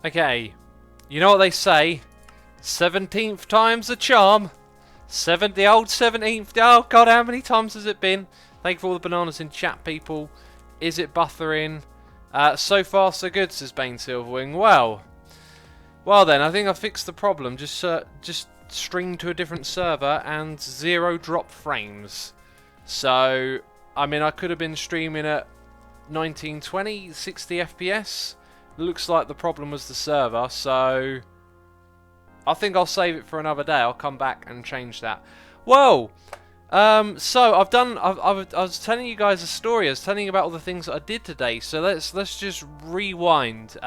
Okay, you know what they say, 17th time's a charm. The old 17th, oh god, how many times has it been? Thank you for all the bananas in chat, people. Is it buffering? So far so good, says Bane Silverwing. Well then, I think I fixed the problem. Just stream to a different server and 0 drop frames. So, I mean, I could have been streaming at 1920, 60 FPS. Looks like the problem was the server, so I think I'll save it for another day. I'll come back and change that. Whoa! So I was telling you guys a story. I was telling you about all the things that I did today. So let's just rewind.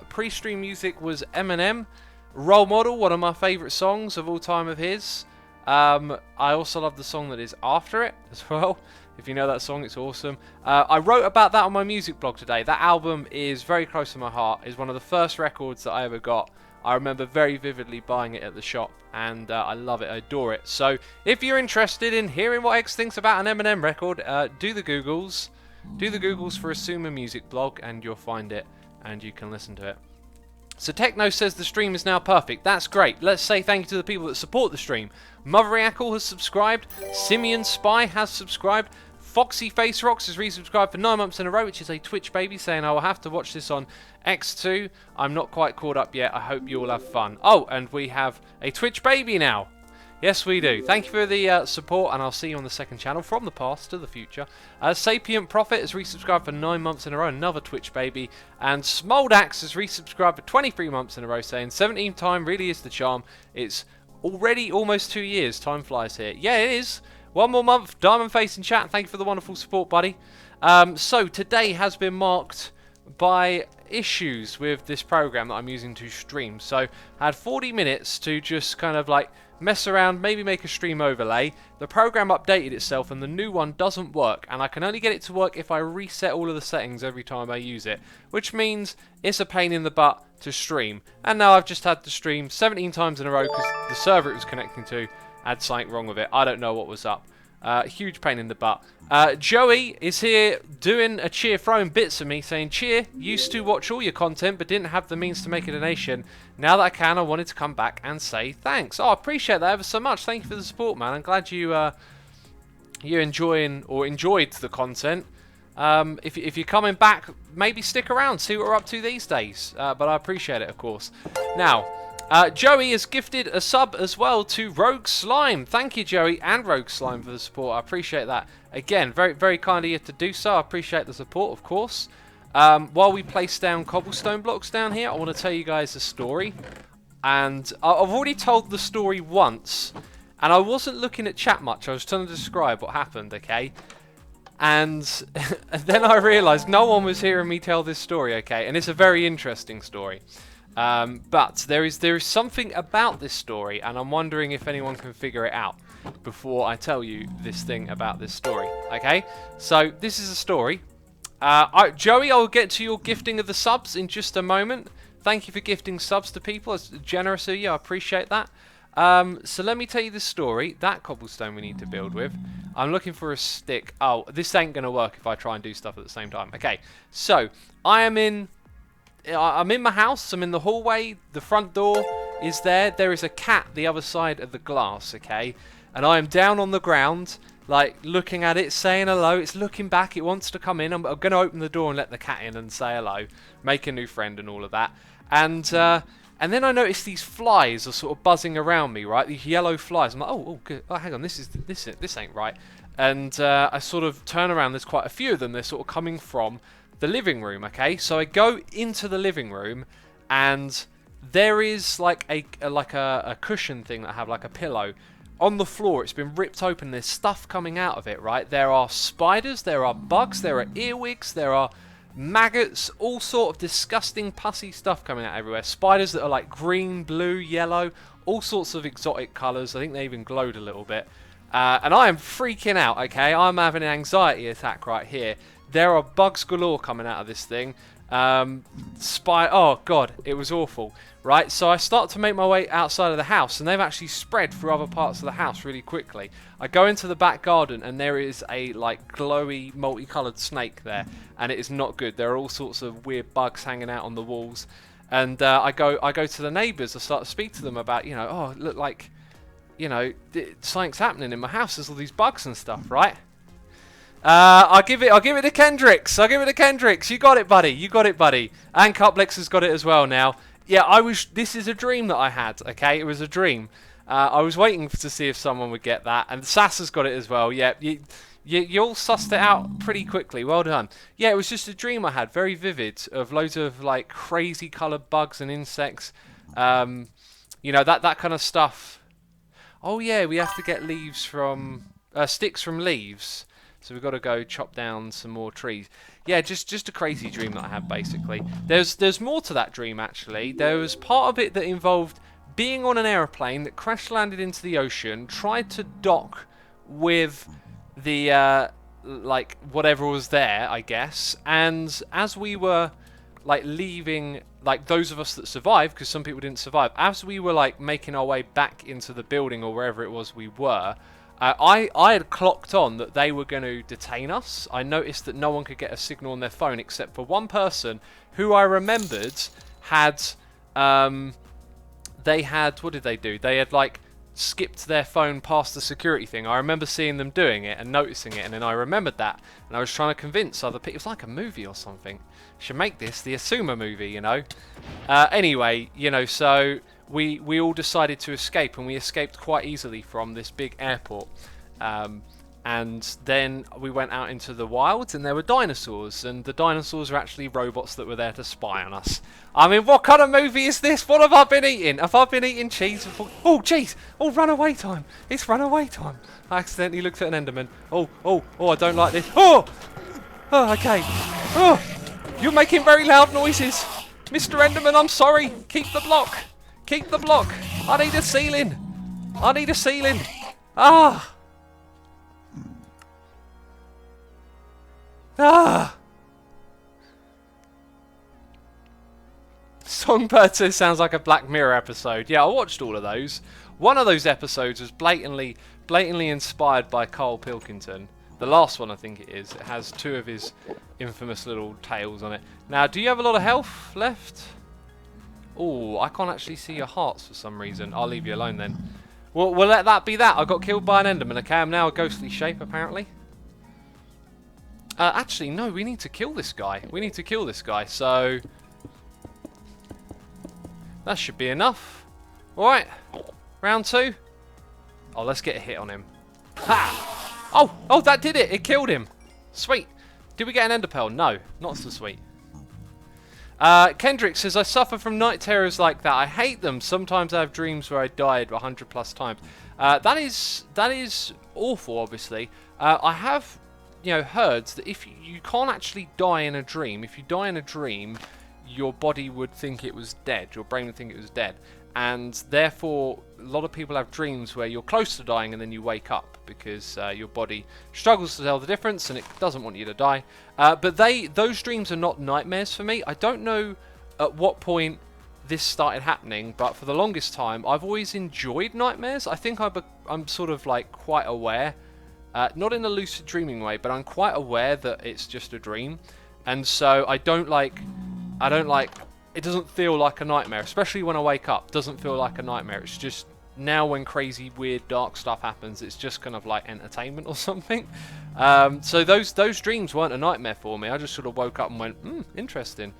Pre-stream music was Eminem, Role Model, one of my favourite songs of all time of his. I also love the song that is after it as well. If you know that song, it's awesome. I wrote about that on my music blog today. That album is very close to my heart. It's one of the first records that I ever got. I remember very vividly buying it at the shop, and I love it, I adore it. So, if you're interested in hearing what X thinks about an Eminem record, do the Googles. Do the Googles for Asuma Music Blog, and you'll find it, and you can listen to it. So Techno says the stream is now perfect. That's great. Let's say thank you to the people that support the stream. Motheryackle has subscribed. Simeon Spy has subscribed. Foxy Face Rocks has resubscribed for 9 months in a row, which is a Twitch baby, saying I will have to watch this on X2. I'm not quite caught up yet. I hope you all have fun. Oh, and we have a Twitch baby now. Yes, we do. Thank you for the support, and I'll see you on the second channel from the past to the future. Sapient Prophet has resubscribed for 9 months in a row, another Twitch baby. And Smoldax has resubscribed for 23 months in a row, saying 17th time really is the charm. It's already almost 2 years. Time flies here. Yeah, it is. One more month. Diamond Face in chat. Thank you for the wonderful support, buddy. So today has been marked by issues with this program that I'm using to stream. So I had 40 minutes to just kind of like mess around, maybe make a stream overlay. The program updated itself and the new one doesn't work, and I can only get it to work if I reset all of the settings every time I use it, which means it's a pain in the butt to stream. And now I've just had to stream 17 times in a row because the server it was connecting to had something wrong with it. I don't know what was up. Huge pain in the butt. Joey is here doing a cheer, throwing bits at me, saying, Cheer, used to watch all your content but didn't have the means to make a donation. Now that I can, I wanted to come back and say thanks. Oh, I appreciate that ever so much. Thank you for the support, man. I'm glad you're enjoying or enjoyed the content. If you're coming back, maybe stick around, see what we're up to these days. But I appreciate it, of course. Now, Joey has gifted a sub as well to Rogue Slime. Thank you, Joey and Rogue Slime, for the support. I appreciate that. Again, very, very kind of you to do so. I appreciate the support, of course. While we place down cobblestone blocks down here, I want to tell you guys a story. And I've already told the story once, and I wasn't looking at chat much. I was trying to describe what happened, okay? And then I realised no one was hearing me tell this story, okay? And it's a very interesting story. But there is something about this story, and I'm wondering if anyone can figure it out before I tell you this thing about this story. Okay, so this is a story. Joey, I will get to your gifting of the subs in just a moment. Thank you for gifting subs to people. It's generous of you. I appreciate that. So let me tell you the story. That cobblestone we need to build with. I'm looking for a stick. Oh, this ain't gonna work if I try and do stuff at the same time. Okay, so I'm in my house, I'm in the hallway, the front door is there. There is a cat the other side of the glass, okay? And I am down on the ground, like, looking at it, saying hello. It's looking back, it wants to come in. I'm going to open the door and let the cat in and say hello, make a new friend and all of that. And then I notice these flies are sort of buzzing around me, right? These yellow flies. I'm like, oh, good. Oh, hang on, this ain't right. And I sort of turn around, there's quite a few of them. They're sort of coming from the living room, okay? So I go into the living room, and there is like a cushion thing that I have, like a pillow on the floor. It's been ripped open. There's stuff coming out of it, right? There are spiders, there are bugs, there are earwigs, there are maggots, all sort of disgusting pussy stuff coming out everywhere. Spiders that are like green, blue, yellow, all sorts of exotic colours. I think they even glowed a little bit. And I am freaking out, okay? I'm having an anxiety attack right here. There are bugs galore coming out of this thing. Oh god, it was awful, right? So I start to make my way outside of the house, and they've actually spread through other parts of the house really quickly. I go into the back garden, and there is a like glowy, multicolored snake there, and it is not good. There are all sorts of weird bugs hanging out on the walls. And I go to the neighbours. I start to speak to them about, you know, oh, look, like, you know, something's happening in my house. There's all these bugs and stuff, right? I'll give it to Kendricks. You got it, buddy. And Cuplex has got it as well now. Yeah, this is a dream that I had, okay? It was a dream. I was waiting to see if someone would get that. And Sass has got it as well. Yeah, you all sussed it out pretty quickly. Well done. Yeah, it was just a dream I had. Very vivid. Of loads of, like, crazy coloured bugs and insects. You know, that kind of stuff. Oh, yeah, we have to get leaves from... sticks from leaves. So we've got to go chop down some more trees. Yeah, just a crazy dream that I had, basically. There's more to that dream, actually. There was part of it that involved being on an aeroplane that crash landed into the ocean, tried to dock with the, like, whatever was there, I guess. And as we were, like, leaving, like, those of us that survived, because some people didn't survive, as we were, like, making our way back into the building or wherever it was we were... I had clocked on that they were going to detain us. I noticed that no one could get a signal on their phone except for one person who I remembered had... they had... What did they do? They had, like, skipped their phone past the security thing. I remember seeing them doing it and noticing it, and then I remembered that. And I was trying to convince other people. It was like a movie or something. Should make this the Asuma movie, you know. Anyway, you know, so... We all decided to escape, and we escaped quite easily from this big airport. And then we went out into the wilds, and there were dinosaurs, and the dinosaurs were actually robots that were there to spy on us. I mean, what kind of movie is this? What have I been eating? Have I been eating cheese? Oh, cheese! Oh, runaway time! It's runaway time! I accidentally looked at an Enderman. Oh, I don't like this. Oh, okay. Oh, you're making very loud noises. Mr. Enderman, I'm sorry. Keep the block. Keep the block. I need a ceiling. Ah. Songbird says sounds like a Black Mirror episode. Yeah, I watched all of those. One of those episodes was blatantly inspired by Carl Pilkington. The last one, I think it is. It has two of his infamous little tales on it. Now, do you have a lot of health left? Oh, I can't actually see your hearts for some reason. I'll leave you alone then. Well, we'll let that be that. I got killed by an Enderman. Okay, I'm now a ghostly shape, apparently. Actually, no, we need to kill this guy. So... that should be enough. Alright, round 2. Oh, let's get a hit on him. Ha! Oh, that did it. It killed him. Sweet. Did we get an ender pearl? No, not so sweet. Kendrick says, I suffer from night terrors like that. I hate them. Sometimes I have dreams where I died 100 plus times. That is awful, obviously. I have, heard that if you can't actually die in a dream, if you die in a dream, your body would think it was dead. Your brain would think it was dead. And therefore, a lot of people have dreams where you're close to dying and then you wake up because your body struggles to tell the difference and it doesn't want you to die. But those dreams are not nightmares for me. I don't know at what point this started happening, but for the longest time, I've always enjoyed nightmares. I think I'm sort of like quite aware, not in a lucid dreaming way, but I'm quite aware that it's just a dream. And so I don't like, it doesn't feel like a nightmare, especially when I wake up. It doesn't feel like a nightmare. It's just now when crazy, weird, dark stuff happens, it's just kind of like entertainment or something. So those dreams weren't a nightmare for me. I just sort of woke up and went, interesting.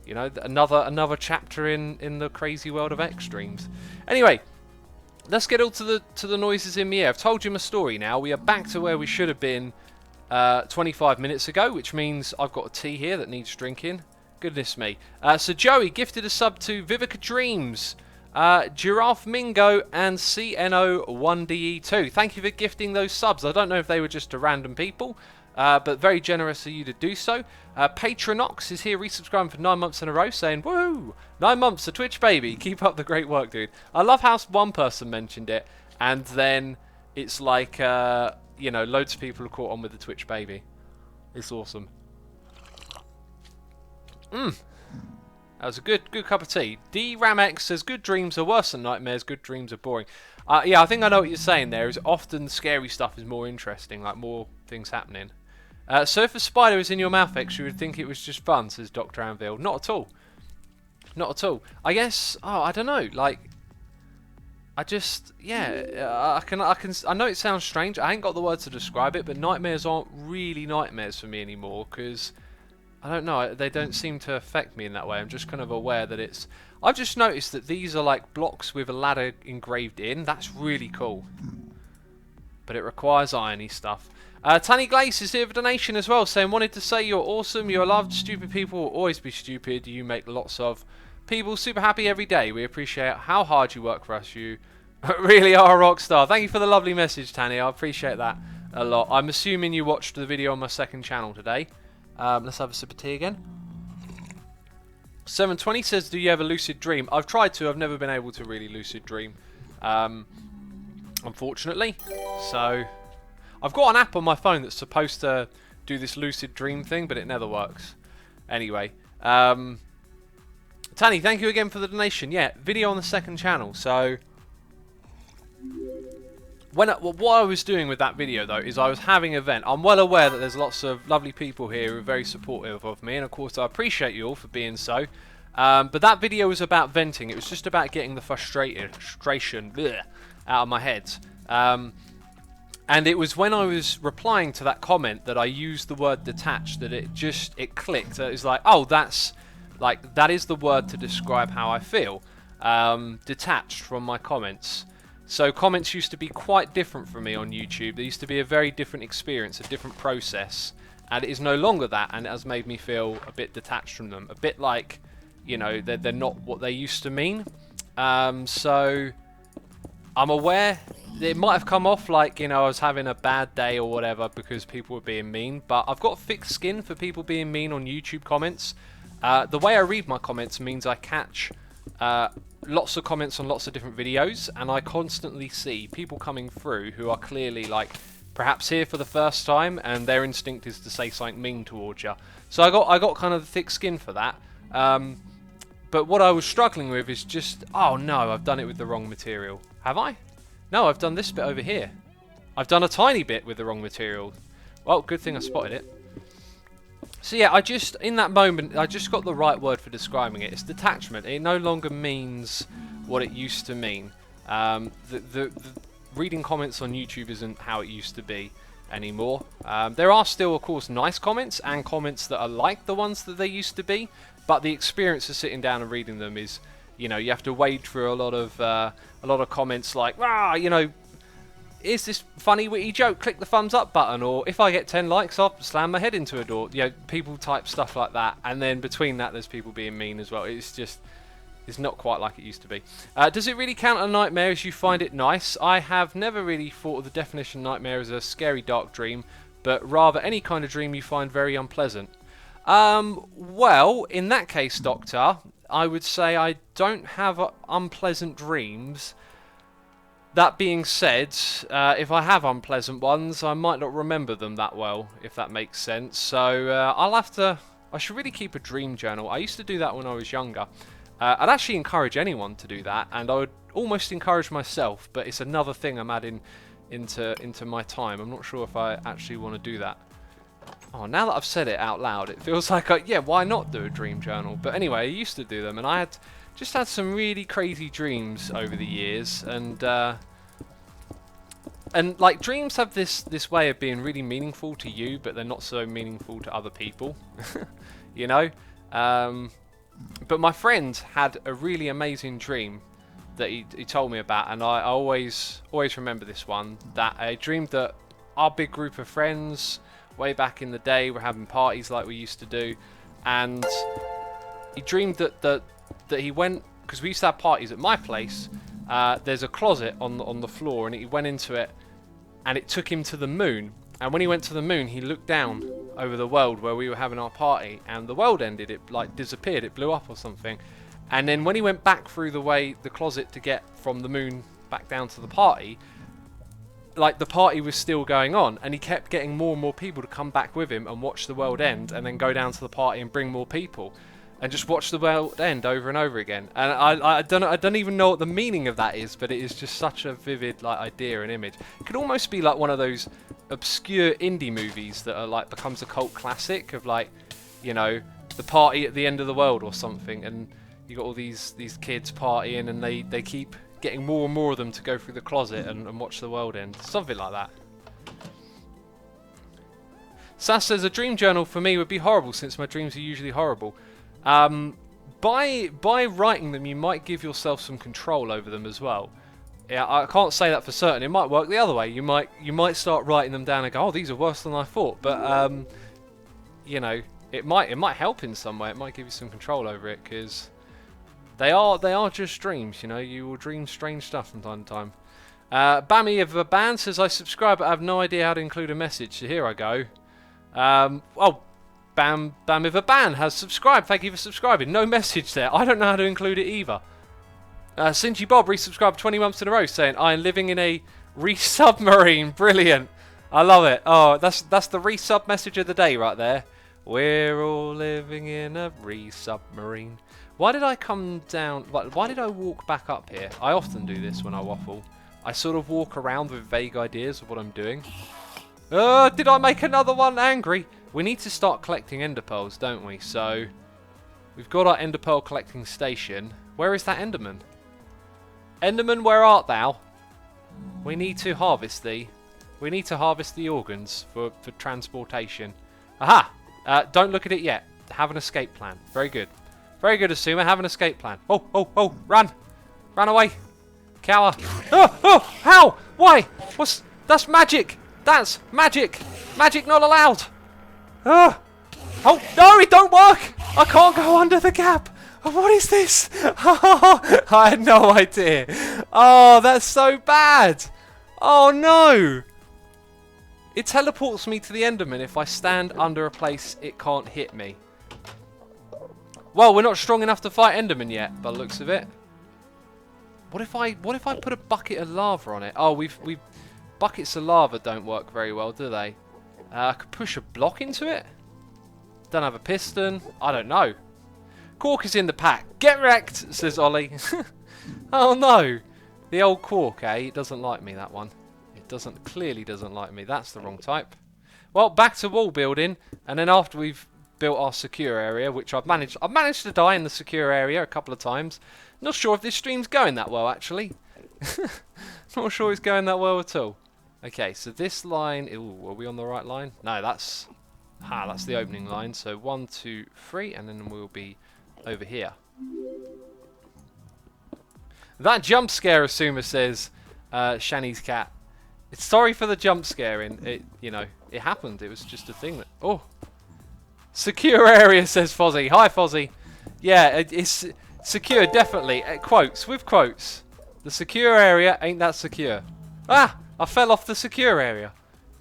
Another chapter in the crazy world of X dreams. Anyway, let's get all to the noises in the air. I've told you my story now. We are back to where we should have been 25 minutes ago, which means I've got a tea here that needs drinking. Goodness me. So Joey gifted a sub to Vivica Dreams, Giraffe Mingo, and CNO1DE2. Thank you for gifting those subs. I don't know if they were just to random people, but very generous of you to do so. Patronox is here resubscribing for 9 months in a row, saying, woo! 9 months, a Twitch baby. Keep up the great work, dude. I love how one person mentioned it, and then it's like, loads of people have caught on with the Twitch baby. It's awesome. That was a good cup of tea. DRamX says, good dreams are worse than nightmares, good dreams are boring. Yeah, I think I know what you're saying there. Is often scary stuff is more interesting, like more things happening. So if a spider is in your mouth, X, you would think it was just fun, says Dr. Anvil. Not at all. Not at all. I guess. Oh, I don't know. Like, I just, yeah. I know it sounds strange. I ain't got the words to describe it, but nightmares aren't really nightmares for me anymore because I don't know. They don't seem to affect me in that way. I'm just kind of aware that it's. I've just noticed that these are like blocks with a ladder engraved in. That's really cool. But it requires irony stuff. Tanny Glace is here for donation as well, saying, wanted to say you're awesome, you're loved, stupid people will always be stupid, you make lots of people super happy every day. We appreciate how hard you work for us, you really are a rock star. Thank you for the lovely message, Tanny, I appreciate that a lot. I'm assuming you watched the video on my second channel today. Let's have a sip of tea again. 720 says, do you ever lucid dream? I've tried to, I've never been able to really lucid dream. Unfortunately. So, I've got an app on my phone that's supposed to do this lucid dream thing, but it never works. Anyway, Tanny, thank you again for the donation. Yeah, video on the second channel. So, what I was doing with that video, though, is I was having an event. I'm well aware that there's lots of lovely people here who are very supportive of me, and of course I appreciate you all for being so. But that video was about venting. It was just about getting the frustration out of my head. And it was when I was replying to that comment that I used the word detached that it clicked. It was like, oh, that is the word to describe how I feel. Detached from my comments. So comments used to be quite different from me on YouTube. They used to be a very different experience, a different process. And it is no longer that, and it has made me feel a bit detached from them. A bit like, you know, they're not what they used to mean. So I'm aware it might have come off like, you know, I was having a bad day or whatever because people were being mean, but I've got thick skin for people being mean on YouTube comments. The way I read my comments means I catch lots of comments on lots of different videos, and I constantly see people coming through who are clearly like perhaps here for the first time, and their instinct is to say something mean towards you. So I got kind of thick skin for that. But what I was struggling with is just, oh no, I've done it with the wrong material. Have I? No, I've done this bit over here. I've done a tiny bit with the wrong material. Well, good thing I spotted it. So yeah, in that moment, I just got the right word for describing it. It's detachment. It no longer means what it used to mean. The reading comments on YouTube isn't how it used to be anymore. There are still, of course, nice comments and comments that are like the ones that they used to be, but the experience of sitting down and reading them is, you know, you have to wade through a lot of comments like, you know, is this funny witty joke? Click the thumbs up button, or if I get 10 likes, I'll slam my head into a door. You know, people type stuff like that, and then between that, there's people being mean as well. It's not quite like it used to be. Does it really count a nightmare as you find it nice? I have never really thought of the definition of nightmare as a scary dark dream, but rather any kind of dream you find very unpleasant. Well, in that case, Doctor, I would say I don't have unpleasant dreams. That being said, if I have unpleasant ones, I might not remember them that well, if that makes sense. So I should really keep a dream journal. I used to do that when I was younger. I'd actually encourage anyone to do that, and I would almost encourage myself, but it's another thing I'm adding into my time. I'm not sure if I actually want to do that. Oh, now that I've said it out loud, it feels like, yeah, why not do a dream journal? But anyway, I used to do them, and I just had some really crazy dreams over the years, and like dreams have this way of being really meaningful to you, but they're not so meaningful to other people, you know. But my friend had a really amazing dream that he told me about, and I always remember this one. That I dreamed that our big group of friends way back in the day were having parties like we used to do, and he dreamed that he went, because we used to have parties at my place. There's a closet on the floor, and he went into it, and it took him to the moon. And when he went to the moon, he looked down over the world where we were having our party, and the world ended. It like disappeared. It blew up or something. And then when he went back through the closet to get from the moon back down to the party, like the party was still going on, and he kept getting more and more people to come back with him and watch the world end, and then go down to the party and bring more people, and just watch the world end over and over again. And I don't even know what the meaning of that is, but it is just such a vivid like idea and image. It could almost be like one of those obscure indie movies that are like becomes a cult classic of, like, you know, the party at the end of the world or something. And you got all these kids partying, and they keep getting more and more of them to go through the closet and watch the world end. Something like that. Sass says, a dream journal for me would be horrible since my dreams are usually horrible. By writing them, you might give yourself some control over them as well. Yeah, I can't say that for certain. It might work the other way. You might start writing them down and go, oh, these are worse than I thought. But you know, it might help in some way. It might give you some control over it, because they are just dreams. You know, you will dream strange stuff from time to time. Bammy of a band says, I subscribe but I have no idea how to include a message. So here I go. Oh, Bam of a band has subscribed. Thank you for subscribing. No message there. I don't know how to include it either. Singy Bob resubscribed 20 months in a row, saying, I am living in a re-submarine. Brilliant. I love it. Oh, that's the resub message of the day right there. We're all living in a re-submarine. Why did I come down? Why did I walk back up here? I often do this when I waffle. I sort of walk around with vague ideas of what I'm doing. Did I make another one angry? We need to start collecting ender pearls, don't we? So, we've got our ender pearl collecting station. Where is that enderman? Enderman, where art thou? We need to harvest thee. We need to harvest the organs for transportation. Aha! Don't look at it yet. Have an escape plan. Very good. Very good, Asuma. Have an escape plan. Oh, oh, oh! Run! Run away! Cower! Oh, oh! How? Why? That's magic! That's magic! Magic not allowed! Oh no, it don't work! I can't go under the gap! What is this? Oh, I had no idea. Oh, that's so bad! Oh no! It teleports me to the Enderman if I stand under a place it can't hit me. Well, we're not strong enough to fight Enderman yet, by the looks of it. What if I put a bucket of lava on it? Oh, buckets of lava don't work very well, do they? I could push a block into it. Don't have a piston. I don't know. Quark is in the pack. Get wrecked, says Ollie. Oh no. The old Quark, eh? It doesn't like me, that one. It clearly doesn't like me. That's the wrong type. Well, back to wall building. And then after we've built our secure area, which I've managed to die in the secure area a couple of times. Not sure if this stream's going that well, actually. Not sure it's going that well at all. Okay, so this line, ooh, are we on the right line? No, that's the opening line. So 1, 2, 3, and then we'll be over here. That jump scare, Asuma says, Shani's cat. It's sorry for the jump scaring. It happened. It was just a thing that. Oh, secure area, says Fozzie. Hi, Fozzie. Yeah, it's secure, definitely. Quotes with quotes. The secure area ain't that secure. Ah. I fell off the secure area.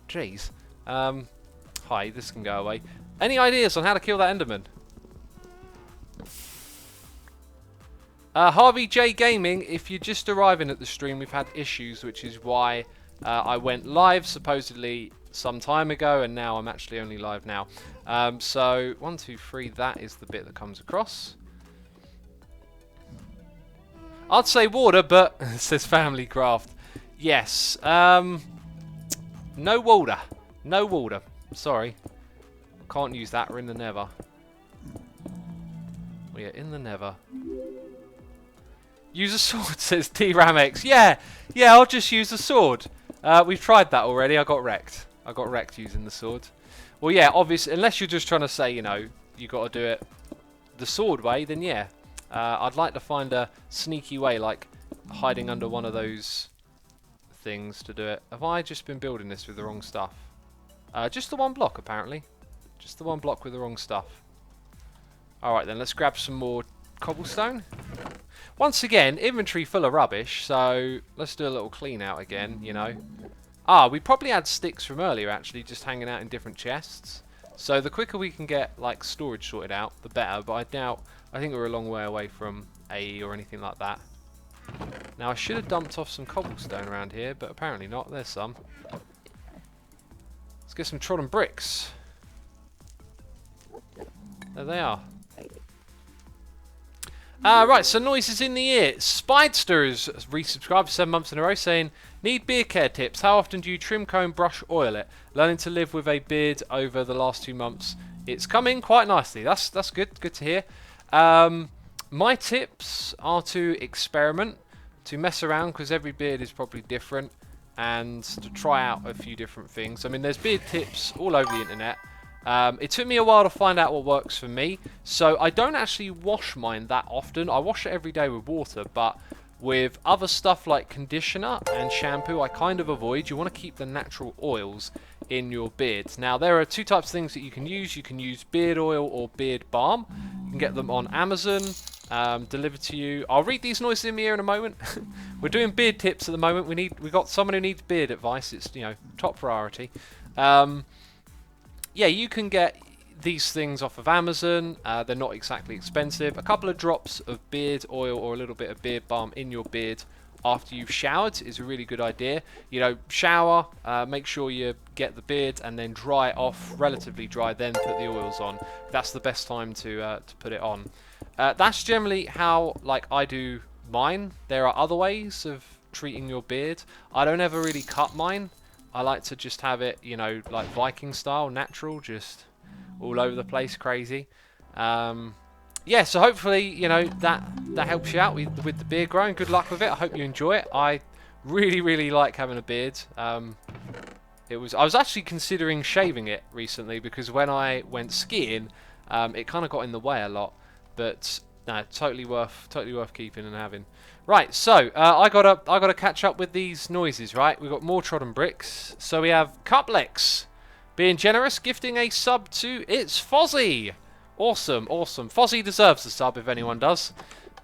Jeez. Hi, this can go away. Any ideas on how to kill that Enderman? Harvey J Gaming, if you're just arriving at the stream, we've had issues, which is why I went live supposedly some time ago, and now I'm actually only live now. So, 1, 2, 3, that is the bit that comes across. I'd say water, but it says Family Craft. Yes. No water. No water. Sorry. Can't use that. We're in the Nether. We are in the Nether. Use a sword, says T-Ramex. Yeah. Yeah, I'll just use a sword. We've tried that already. I got wrecked. I got wrecked using the sword. Well, yeah, obviously, unless you're just trying to say, you know, you got to do it the sword way, then yeah. I'd like to find a sneaky way, like hiding under one of those things to do it. Have I just been building this with the wrong stuff? Just the one block, apparently. Just the one block with the wrong stuff. Alright then, let's grab some more cobblestone. Once again, inventory full of rubbish, so let's do a little clean out again, you know. We probably had sticks from earlier, actually, just hanging out in different chests. So the quicker we can get, like, storage sorted out, the better, but I think we're a long way away from AE or anything like that. Now, I should have dumped off some cobblestone around here, but apparently not. There's some. Let's get some trodden bricks. There they are. Right, so noises in the ear. Spidesters resubscribed for 7 months in a row, saying, need beard care tips. How often do you trim, comb, brush, oil it? Learning to live with a beard over the last 2 months. It's coming quite nicely. That's good. Good to hear. My tips are to experiment, to mess around, because every beard is probably different, and to try out a few different things. I mean, there's beard tips all over the internet. It took me a while to find out what works for me, so I don't actually wash mine that often. I wash it every day with water, but with other stuff like conditioner and shampoo, I kind of avoid. You want to keep the natural oils in your beard. Now, there are two types of things that you can use. You can use beard oil or beard balm. You can get them on Amazon, delivered to you. I'll read these noises in the ear in a moment. We're doing beard tips at the moment. We've got someone who needs beard advice. It's, you know, top priority. Yeah, you can get these things off of Amazon. They're not exactly expensive. A couple of drops of beard oil or a little bit of beard balm in your beard after you've showered is a really good idea. You know, shower, make sure you get the beard and then dry it off, relatively dry, then put the oils on. That's the best time to put it on. That's generally how, like, I do mine. There are other ways of treating your beard. I don't ever really cut mine. I like to just have it, you know, like Viking style, natural, just all over the place, crazy. Yeah, so hopefully, you know, that helps you out with the beard growing. Good luck with it. I hope you enjoy it. I really like having a beard. I was actually considering shaving it recently because when I went skiing, it kind of got in the way a lot. But no, totally worth keeping and having. Right, so I gotta catch up with these noises. Right, we've got more trodden bricks. So we have Cuplex being generous, gifting a sub to It's Fozzie. Awesome. Fozzie deserves a sub if anyone does.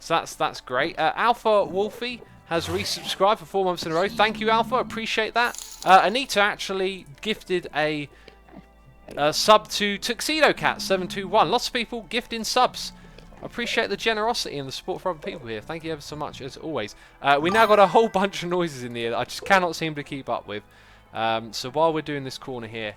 So that's great. Alpha Wolfie has resubscribed for 4 months in a row. Thank you, Alpha. Appreciate that. Anita actually gifted a sub to Tuxedo Cat 721. Lots of people gifting subs. Appreciate the generosity and the support for other people here. Thank you ever so much, as always. We now got a whole bunch of noises in here that I just cannot seem to keep up with. So while we're doing this corner here,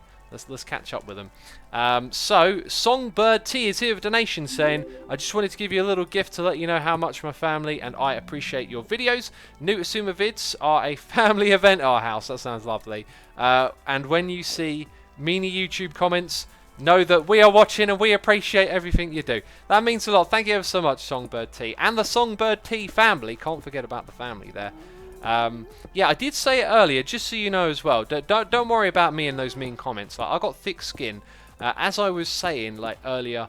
let's catch up with them. So Songbird T is here with a donation saying, I just wanted to give you a little gift to let you know how much my family and I appreciate your videos. New Asuma vids are a family event at our house. That sounds lovely. And when you see meanie YouTube comments, know that we are watching and we appreciate everything you do. That means a lot. Thank you ever so much, Songbird T. And the Songbird T family. Can't forget about the family there. Yeah, I did say it earlier, just so you know as well. Don't worry about me and those mean comments. Like, I got thick skin. As I was saying, like, earlier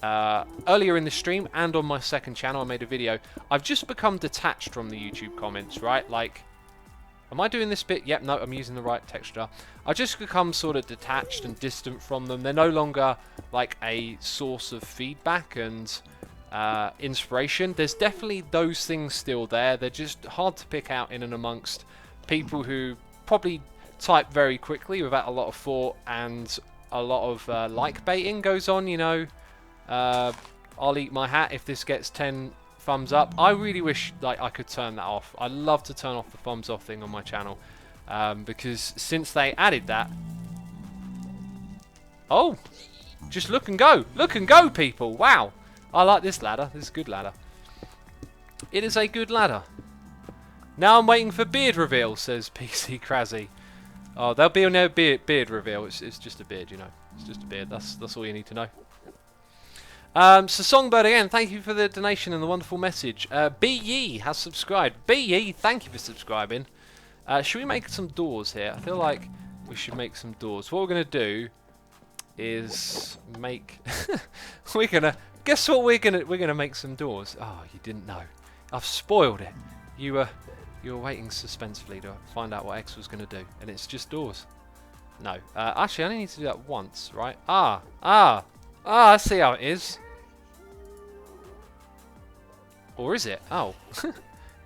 in the stream and on my second channel, I made a video. I've just become detached from the YouTube comments, right? Like, am I doing this bit? Yep, no, I'm using the right texture. I've just become sort of detached and distant from them. They're no longer like a source of feedback and inspiration. There's definitely those things still there. They're just hard to pick out in and amongst people who probably type very quickly without a lot of thought, and a lot of like baiting goes on, you know. I'll eat my hat if this gets 10 thumbs up. I really wish like I could turn that off. I love to turn off the thumbs off thing on my channel, because since they added that, oh, just look and go people. Wow, I like this ladder. This is a good ladder. It is a good ladder. Now I'm waiting for beard reveal, says PC Crazzy. Oh, there'll be no beard reveal. It's just a beard, you know. It's just a beard. That's all you need to know. So Songbird again, thank you for the donation and the wonderful message. B.E. has subscribed. B.E., thank you for subscribing. Should we make some doors here? I feel like we should make some doors. What we're going to do is make... Guess what we're gonna make some doors. Oh, you didn't know. I've spoiled it. You were waiting suspensefully to find out what X was going to do, and it's just doors. No. Actually, I only need to do that once, right? I see how it is. Or is it? Oh.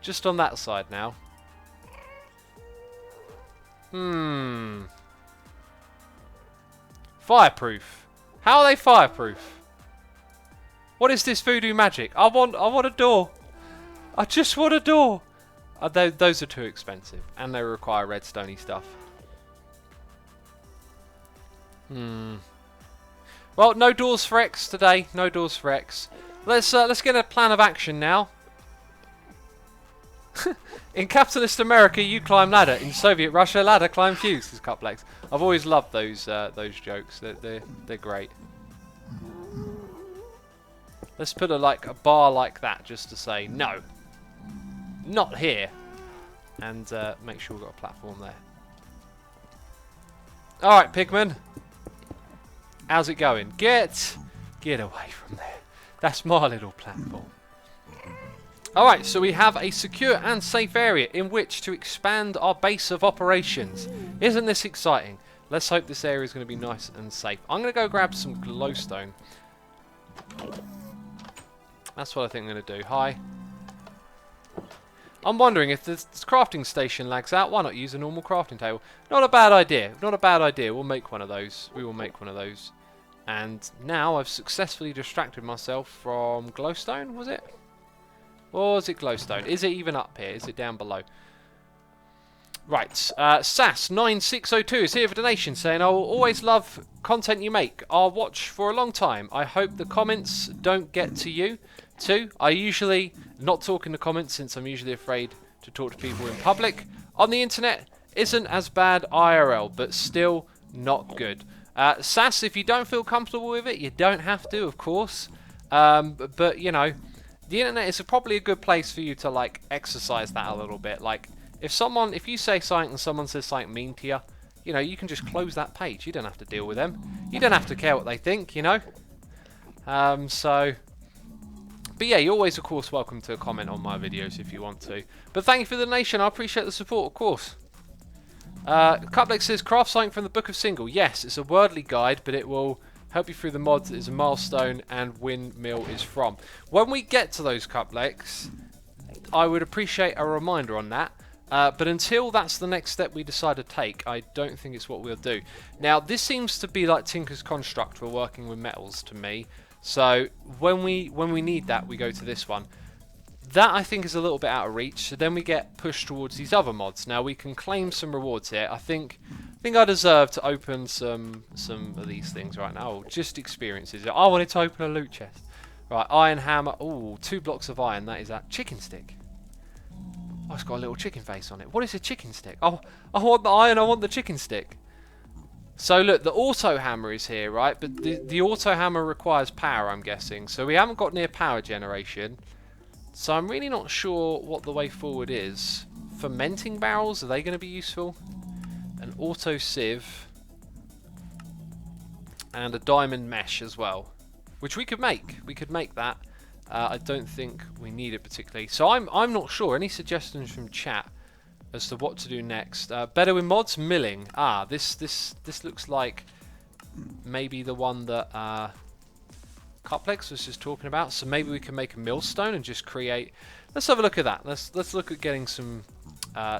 Just on that side now. Fireproof. How are they fireproof? What is this voodoo magic? I want a door. I just want a door. Those are too expensive, and they require redstone-y stuff. Well, no doors for X today. No doors for X. Let's get a plan of action now. In capitalist America, you climb ladder. In Soviet Russia, ladder climb fuse. Is Cuplex. I've always loved those jokes. They're great. Let's put a bar like that just to say no, not here, and make sure we've got a platform there. All right, Pigman, how's it going? Get away from there. That's my little platform. All right, so we have a secure and safe area in which to expand our base of operations. Isn't this exciting? Let's hope this area is going to be nice and safe. I'm going to go grab some glowstone. That's what I think I'm going to do. Hi. I'm wondering if this crafting station lags out, why not use a normal crafting table? Not a bad idea. Not a bad idea. We'll make one of those. We will make one of those. And now I've successfully distracted myself from glowstone, was it? Or is it glowstone? Is it even up here? Is it down below? Right. SAS9602 is here for donation saying, I will always love content you make. I'll watch for a long time. I hope the comments don't get to you too. I usually not talk in the comments since I'm usually afraid to talk to people in public. On the internet isn't as bad IRL, but still not good. SAS, if you don't feel comfortable with it, you don't have to, of course. But you know, the internet is probably a good place for you to like exercise that a little bit. Like if you say something and someone says something mean to you, you know, you can just close that page. You don't have to deal with them. You don't have to care what they think, you know. But yeah, you're always, of course, welcome to comment on my videos if you want to. But thank you for the donation. I appreciate the support, of course. Cuplex says, craft something from the Book of Single. Yes, it's a wordly guide, but it will help you through the mods. It's a milestone and windmill is from. When we get to those Cuplex, I would appreciate a reminder on that. But until that's the next step we decide to take, I don't think it's what we'll do. Now, this seems to be like Tinker's Construct for working with metals to me. So when we need that, we go to this one. That I think is a little bit out of reach. So then we get pushed towards these other mods. Now we can claim some rewards here. I think I deserve to open some of these things right now. Just experiences. I wanted to open a loot chest. Right, iron hammer. Oh, 2 blocks of iron. That is that chicken stick. Oh, it's got a little chicken face on it. What is a chicken stick? Oh, I want the iron. I want the chicken stick. So look, the auto hammer is here, right? But the auto hammer requires power, I'm guessing. So we haven't got near power generation. So I'm really not sure what the way forward is. Fermenting barrels, are they going to be useful? An auto sieve. And a diamond mesh as well. Which we could make. We could make that. I don't think we need it particularly. So I'm not sure. Any suggestions from chat as to what to do next? Better with mods? Milling. Ah, this looks like maybe the one that Cuplex was just talking about. So maybe we can make a millstone and just create. Let's have a look at that. Let's look at getting some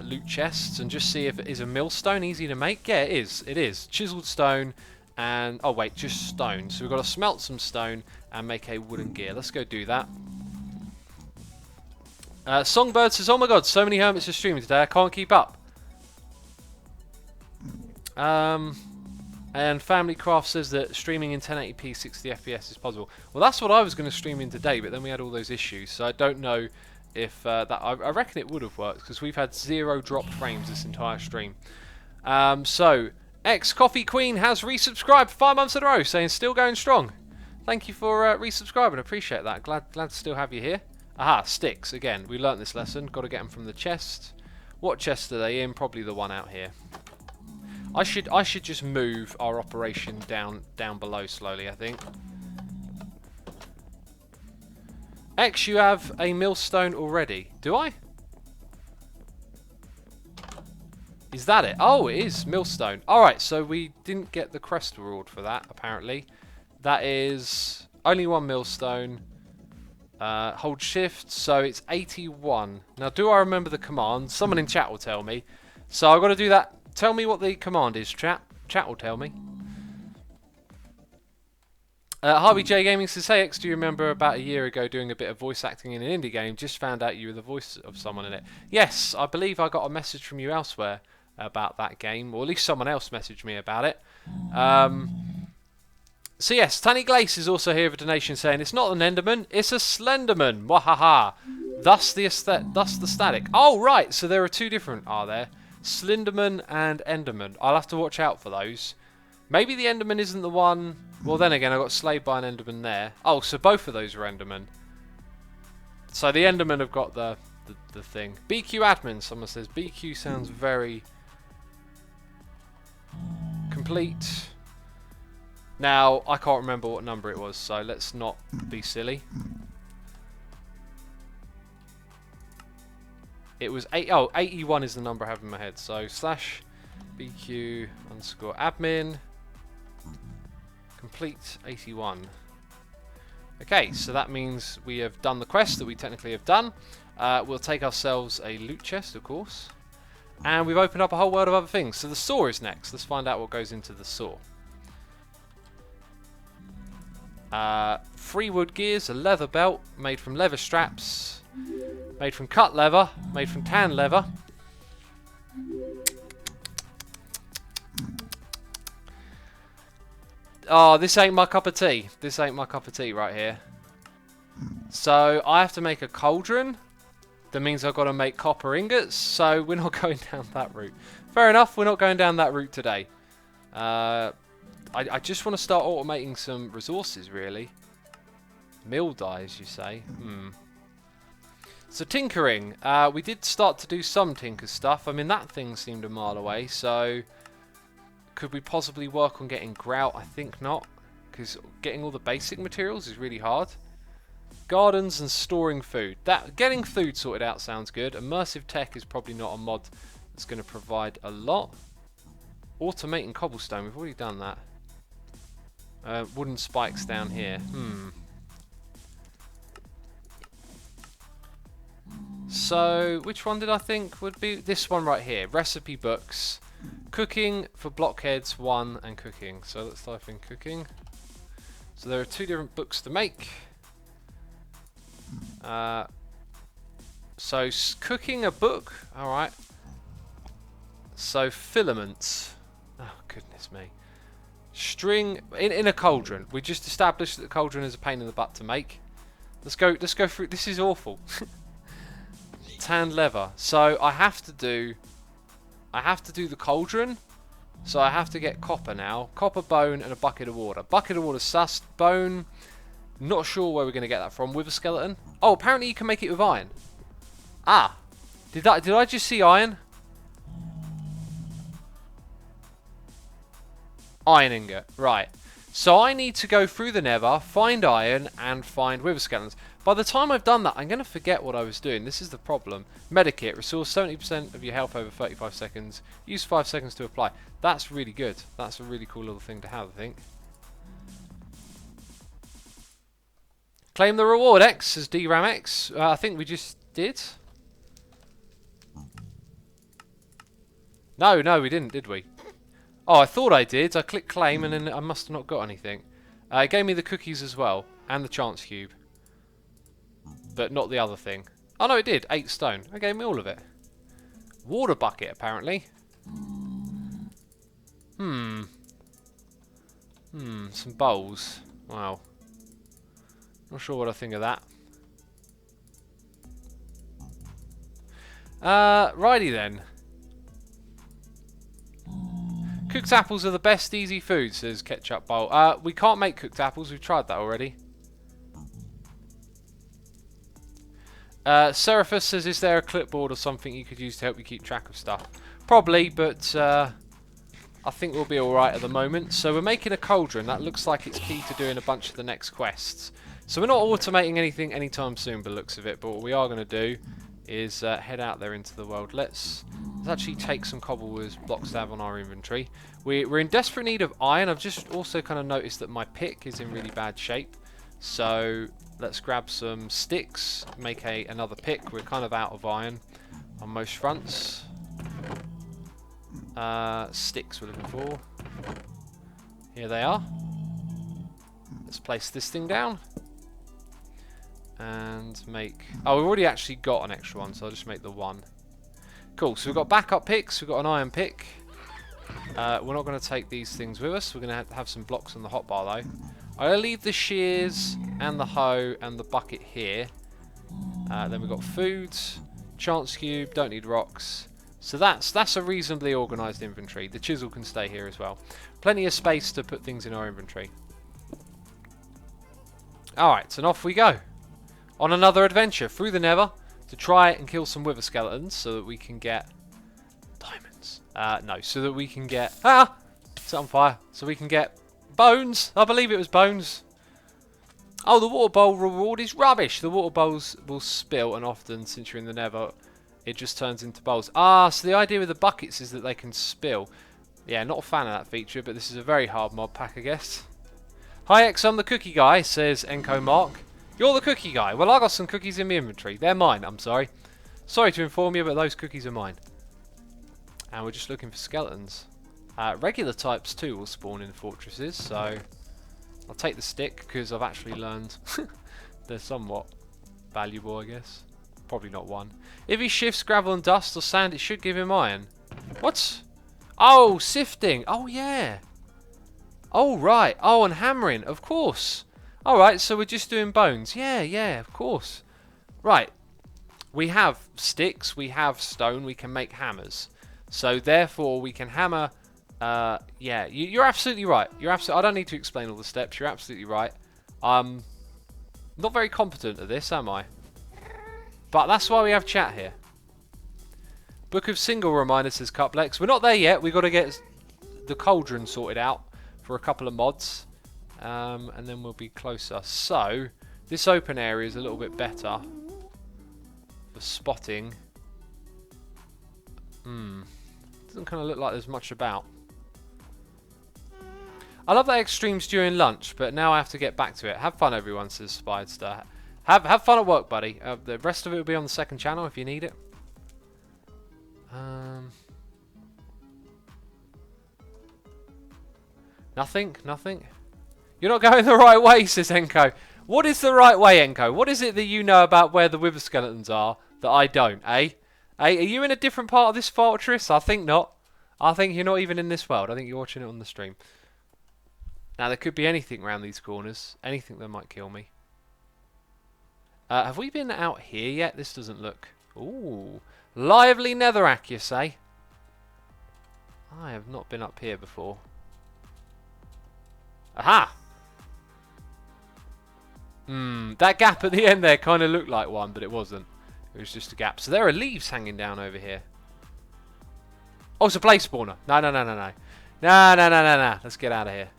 loot chests and just see if it is a millstone easy to make. Yeah, it is. It is chiseled stone and oh wait, just stone. So we've got to smelt some stone and make a wooden gear. Let's go do that. Songbird says, oh my god, so many hermits are streaming today, I can't keep up. And Family Craft says that streaming in 1080p 60 FPS is possible. Well, that's what I was going to stream in today, but then we had all those issues, so I don't know if that... I reckon it would have worked, because we've had 0 dropped frames this entire stream. So, Coffee Queen has resubscribed 5 months in a row, saying still going strong. Thank you for resubscribing, appreciate that. Glad to still have you here. Aha, sticks. Again, we learnt this lesson. Got to get them from the chest. What chest are they in? Probably the one out here. I should just move our operation down below slowly, I think. X, you have a millstone already. Do I? Is that it? Oh, it is millstone. Alright, so we didn't get the crest reward for that, apparently. That is only 1 millstone. Hold shift, so it's 81. Now, do I remember the command? Someone in chat will tell me. So I've got to do that. Tell me what the command is, chat. Chat will tell me. Harvey J Gaming says, hey X, do you remember about a year ago doing a bit of voice acting in an indie game? Just found out you were the voice of someone in it. Yes, I believe I got a message from you elsewhere about that game, or at least someone else messaged me about it. So yes, Tanny Glace is also here with a donation saying it's not an Enderman, it's a Slenderman. Wahaha. Thus the static. Oh right, so there are 2 different, are there? Slenderman and Enderman. I'll have to watch out for those. Maybe the Enderman isn't the one Well, then again, I got slayed by an Enderman there. Oh, so both of those are Endermen. So the Endermen have got the thing. BQ admin, someone says. BQ sounds very complete. Now, I can't remember what number it was, so let's not be silly. It was 81 is the number I have in my head. So slash BQ underscore admin complete 81. Okay, so that means we have done the quest that we technically have done. We'll take ourselves a loot chest, of course. And we've opened up a whole world of other things. So the saw is next. Let's find out what goes into the saw. 3 wood gears, a leather belt made from leather straps, made from cut leather, made from tan leather. Oh, this ain't my cup of tea. This ain't my cup of tea right here. So I have to make a cauldron. That means I've got to make copper ingots. So we're not going down that route. Fair enough, we're not going down that route today. I just want to start automating some resources, really. Mill dyes, you say? So tinkering. We did start to do some tinker stuff. I mean, that thing seemed a mile away, so could we possibly work on getting grout? I think not, because getting all the basic materials is really hard. Gardens and storing food. Getting food sorted out sounds good. Immersive tech is probably not a mod that's going to provide a lot. Automating cobblestone. We've already done that. Wooden spikes down here. So, which one did I think would be? This one right here. Recipe books. Cooking for blockheads 1 and cooking. So let's type in cooking. So there are 2 different books to make. So cooking a book. Alright. So filaments. Oh, goodness me. String in a cauldron. We just established that the cauldron is a pain in the butt to make. Let's go through. This is awful. Tanned leather. So I have to do the cauldron. So I have to get copper now. Copper, bone, and a bucket of water. Bucket of water sussed. Bone. Not sure where we're going to get that from. With a skeleton. Oh, apparently you can make it with iron. Ah. Did I just see iron? Iron ingot. Right. So I need to go through the Nether, find iron, and find wither skeletons. By the time I've done that, I'm going to forget what I was doing. This is the problem. Medikit. Restores 70% of your health over 35 seconds. Use 5 seconds to apply. That's really good. That's a really cool little thing to have, I think. Claim the reward, X, says DRAM X. I think we just did. No, we didn't, did we? Oh, I thought I did. I clicked claim and then I must have not got anything. It gave me the cookies as well. And the chance cube. But not the other thing. Oh no, it did. 8 stone. It gave me all of it. Water bucket, apparently. Some bowls. Wow. Not sure what I think of that. Righty then. Cooked apples are the best easy food, says Ketchup Bowl. We can't make cooked apples. We've tried that already. Seraphus says, is there a clipboard or something you could use to help you keep track of stuff? Probably, but I think we'll be alright at the moment. So we're making a cauldron. That looks like it's key to doing a bunch of the next quests. So we're not automating anything anytime soon by the looks of it, but what we are going to do is head out there into the world. Let's actually take some cobblers blocks to have on our inventory. We're in desperate need of iron. I've just also kind of noticed that my pick is in really bad shape. So let's grab some sticks, make another pick. We're kind of out of iron on most fronts. Sticks we're looking for. Here they are. Let's place this thing down. And make... Oh, we've already actually got an extra one, so I'll just make the one. Cool, so we've got backup picks, we've got an iron pick. We're not going to take these things with us. We're going to have some blocks on the hotbar, though. I'll leave the shears and the hoe and the bucket here. Then we've got foods, chance cube, don't need rocks. So that's a reasonably organised inventory. The chisel can stay here as well. Plenty of space to put things in our inventory. Alright, and off we go. On another adventure through the Nether to try and kill some wither skeletons so that we can get diamonds. No, so that we can get... It's on fire. So we can get bones. I believe it was bones. Oh, the water bowl reward is rubbish. The water bowls will spill, and often, since you're in the Nether, it just turns into bowls. So the idea with the buckets is that they can spill. Yeah, not a fan of that feature, but this is a very hard mod pack, I guess. Hi X, I'm the cookie guy, says Enko Mark. You're the cookie guy. Well, I got some cookies in my inventory. They're mine, I'm sorry. Sorry to inform you, but those cookies are mine. And we're just looking for skeletons. Regular types too will spawn in fortresses, so I'll take the stick because I've actually learned they're somewhat valuable, I guess. Probably not one. If he shifts gravel and dust or sand, it should give him iron. What? Oh, sifting. Oh, yeah. Oh, right. Oh, and hammering. Of course. All right, so we're just doing bones. Yeah, of course. Right. We have sticks. We have stone. We can make hammers. So, therefore, we can hammer... yeah, you're absolutely right. I don't need to explain all the steps. You're absolutely right. I'm not very competent at this, am I? But that's why we have chat here. Book of Single Reminder, says Cuplex. We're not there yet. We've got to get the cauldron sorted out for a couple of mods. And then we'll be closer. So, this open area is a little bit better for spotting. Doesn't kind of look like there's much about. I love that extremes during lunch, but now I have to get back to it. Have fun, everyone, says Spidester. Have fun at work, buddy. The rest of it will be on the second channel if you need it. Nothing? You're not going the right way, says Enko. What is the right way, Enko? What is it that you know about where the wither skeletons are that I don't, eh? Are you in a different part of this fortress? I think not. I think you're not even in this world. I think you're watching it on the stream. Now, there could be anything around these corners. Anything that might kill me. Have we been out here yet? This doesn't look... Ooh. Lively netherrack, you say? I have not been up here before. Aha! That gap at the end there kind of looked like one, but it wasn't. It was just a gap. So there are leaves hanging down over here. Oh, it's a place spawner. No. No. Let's get out of here.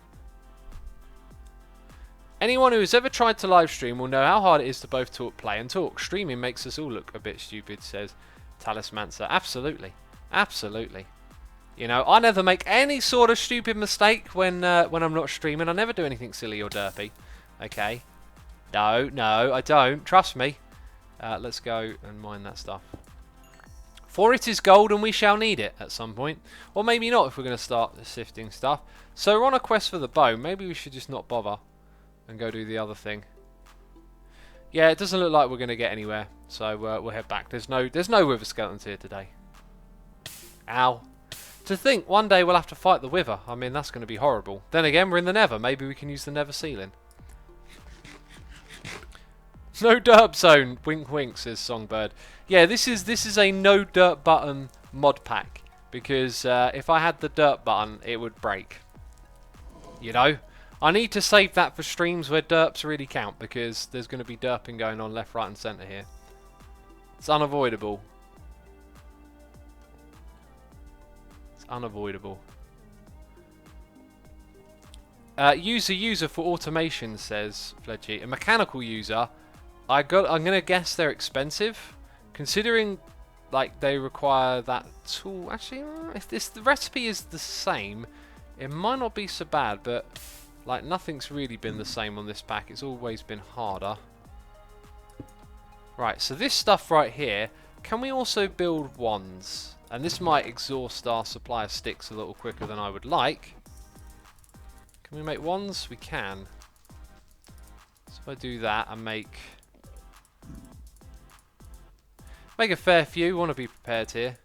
Anyone who has ever tried to live stream will know how hard it is to both play and talk. Streaming makes us all look a bit stupid, says Talismancer. Absolutely. You know, I never make any sort of stupid mistake when I'm not streaming. I never do anything silly or derpy. Okay. No, I don't. Trust me. Let's go and mine that stuff. For it is gold and we shall need it at some point. Or maybe not if we're going to start the sifting stuff. So we're on a quest for the bone. Maybe we should just not bother and go do the other thing. Yeah, it doesn't look like we're going to get anywhere. So we'll head back. There's no wither skeletons here today. Ow. To think one day we'll have to fight the wither. I mean, that's going to be horrible. Then again, we're in the Nether. Maybe we can use the Nether ceiling. No derp zone. Wink wink, says Songbird. Yeah, this is a no dirt button mod pack. Because if I had the dirt button, it would break. You know? I need to save that for streams where derps really count. Because there's going to be derping going on left, right and centre here. It's unavoidable. Unavoidable. User for automation, says Fledgy. A mechanical user. I'm gonna guess they're expensive, considering like they require that tool. Actually, if the recipe is the same, it might not be so bad. But like nothing's really been the same on this pack. It's always been harder. Right. So this stuff right here. Can we also build wands? And this might exhaust our supply of sticks a little quicker than I would like. Can we make wands? We can. So if I do that and make a fair few, want to be prepared here.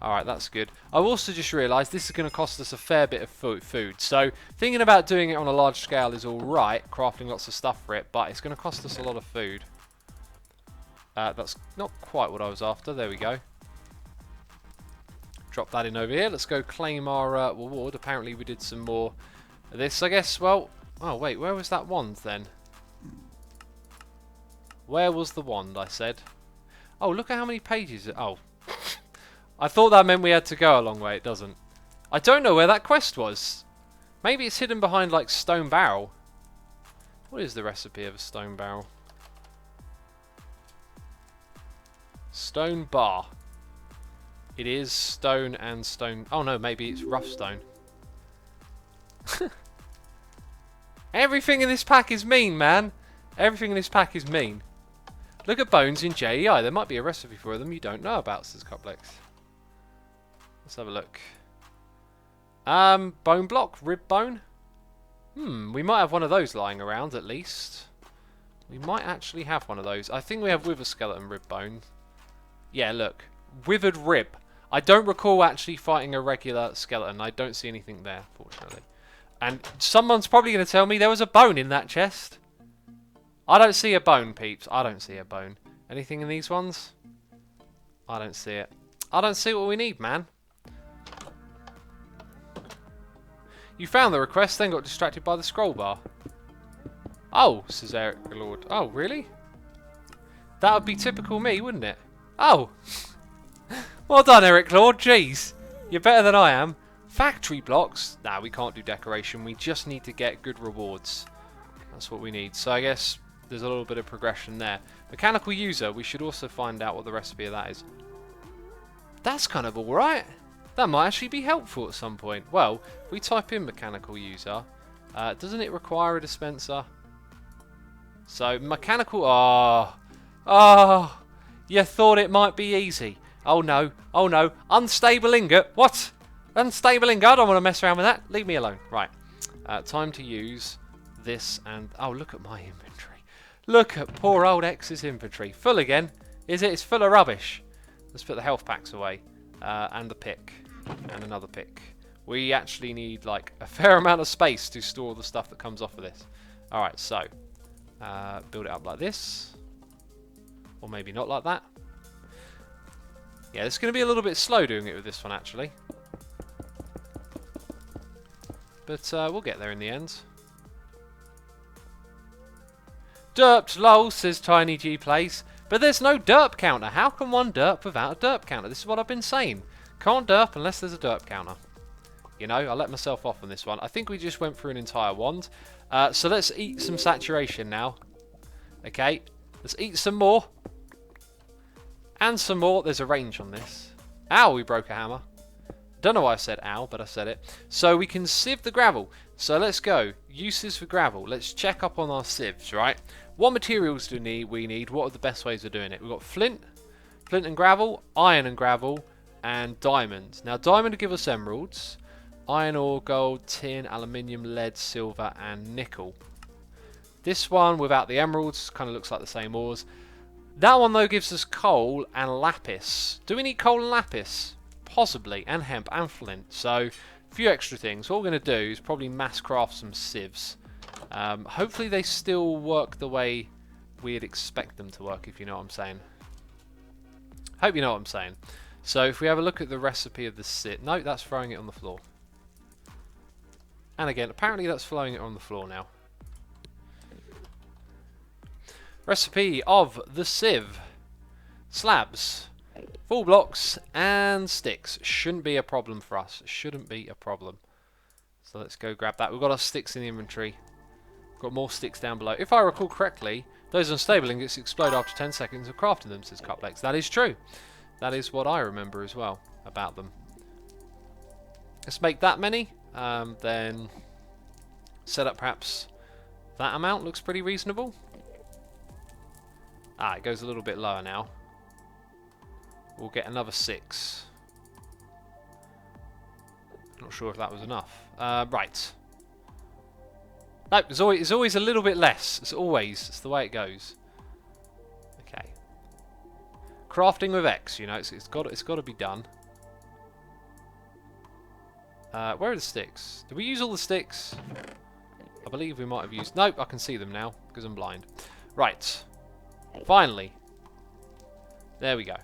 Alright, that's good. I've also just realised this is going to cost us a fair bit of food. So, thinking about doing it on a large scale is alright, crafting lots of stuff for it, but it's going to cost us a lot of food. That's not quite what I was after. There we go. Drop that in over here. Let's go claim our reward. Apparently we did some more of this, I guess. Well, oh wait, where was that wand then? Where was the wand, I said? Oh, look at how many pages. Oh. I thought that meant we had to go a long way. It doesn't. I don't know where that quest was. Maybe it's hidden behind, like, stone barrel. What is the recipe of a stone barrel? Stone bar. It is stone and stone. Oh no, maybe it's rough stone. Everything in this pack is mean, man. Everything in this pack is mean. Look at bones in JEI. There might be a recipe for them you don't know about, says Cuplex. Let's have a look. Bone block, rib bone. We might have one of those lying around at least. We might actually have one of those. I think we have wither skeleton rib bone. Yeah, look. Withered rib. I don't recall actually fighting a regular skeleton. I don't see anything there, fortunately. And someone's probably going to tell me there was a bone in that chest. I don't see a bone, peeps. I don't see a bone. Anything in these ones? I don't see it. I don't see what we need, man. You found the request, then got distracted by the scroll bar. Oh, says Eric Lord. Oh, really? That would be typical me, wouldn't it? Oh. Well done, Eric Lord. Jeez. You're better than I am. Factory blocks? Nah, we can't do decoration. We just need to get good rewards. That's what we need. So I guess there's a little bit of progression there. Mechanical user. We should also find out what the recipe of that is. That's kind of alright. That might actually be helpful at some point. Well, if we type in mechanical user, doesn't it require a dispenser? So, mechanical... Oh, you thought it might be easy. Oh no, oh no. Unstable ingot. What? Unstable ingot? I don't want to mess around with that. Leave me alone. Right. Time to use this and... Oh, look at my inventory. Look at poor old X's inventory. Full again. Is it? It's full of rubbish. Let's put the health packs away. And the pick. And another pick. We actually need like a fair amount of space to store the stuff that comes off of this. Alright, so build it up like this. Or maybe not like that. Yeah, it's going to be a little bit slow doing it with this one actually. But we'll get there in the end. Derped lol, says Tiny G Plays. But there's no derp counter. How can one derp without a derp counter? This is what I've been saying. Can't derp unless there's a derp counter. You know, I let myself off on this one. I think we just went through an entire wand. So let's eat some saturation now. Okay, let's eat some more. And some more. There's a range on this. Ow, we broke a hammer. Don't know why I said ow, but I said it. So we can sieve the gravel. So let's go. Uses for gravel. Let's check up on our sieves, right? What materials do we need? What are the best ways of doing it? We've got flint and gravel, iron and gravel, and diamonds. Now, diamond will give us emeralds. Iron ore, gold, tin, aluminium, lead, silver, and nickel. This one, without the emeralds, kind of looks like the same ores. That one, though, gives us coal and lapis. Do we need coal and lapis? Possibly. And hemp and flint. So, a few extra things. What we're going to do is probably mass craft some sieves. Hopefully they still work the way we'd expect them to work, if you know what I'm saying. Hope you know what I'm saying. So, if we have a look at the recipe of the sieve... No, that's throwing it on the floor. And again, apparently that's throwing it on the floor now. Recipe of the sieve. Slabs, full blocks, and sticks. Shouldn't be a problem for us. Shouldn't be a problem. So let's go grab that. We've got our sticks in the inventory. Got more sticks down below. If I recall correctly, those unstable ingots explode after 10 seconds of crafting them, says Cuplex. That is true. That is what I remember as well about them. Let's make that many. Then set up perhaps that amount. Looks pretty reasonable. Ah, it goes a little bit lower now. We'll get another 6. Not sure if that was enough. Right. No, it's always a little bit less. It's always. It's the way it goes. Okay. Crafting with X, you know, it's got to be done. Where are the sticks? Did we use all the sticks? I believe we might have used... Nope, I can see them now because I'm blind. Right. Finally. There we go.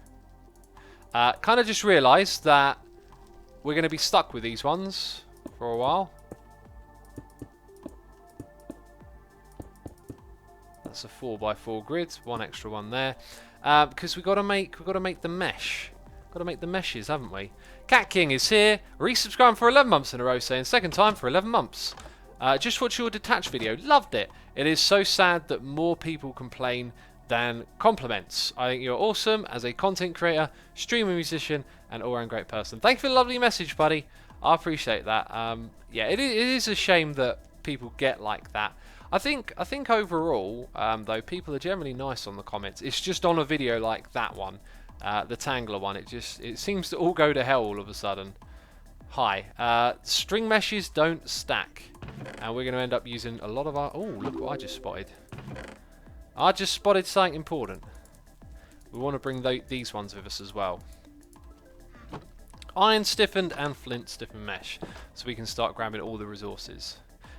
Kind of just realised that we're going to be stuck with these ones for a while. That's a 4x4 grid, one extra one there, because we've got to make the mesh. Got to make the meshes, haven't we? Cat King is here, resubscribing for 11 months in a row, saying second time for 11 months. Just watched your detached video, loved it. It is so sad that more people complain than compliments. I think you're awesome as a content creator, streamer, musician, and all-round great person. Thank you for the lovely message, buddy. I appreciate that. Yeah, it is a shame that people get like that. I think overall, though, people are generally nice on the comments. It's just on a video like that one, the Tangler one. It seems to all go to hell all of a sudden. Hi. String meshes don't stack, and we're going to end up using a lot of our. Oh, look what I just spotted. I just spotted something important. We want to bring these ones with us as well. Iron stiffened and flint stiffened mesh, so we can start grabbing all the resources.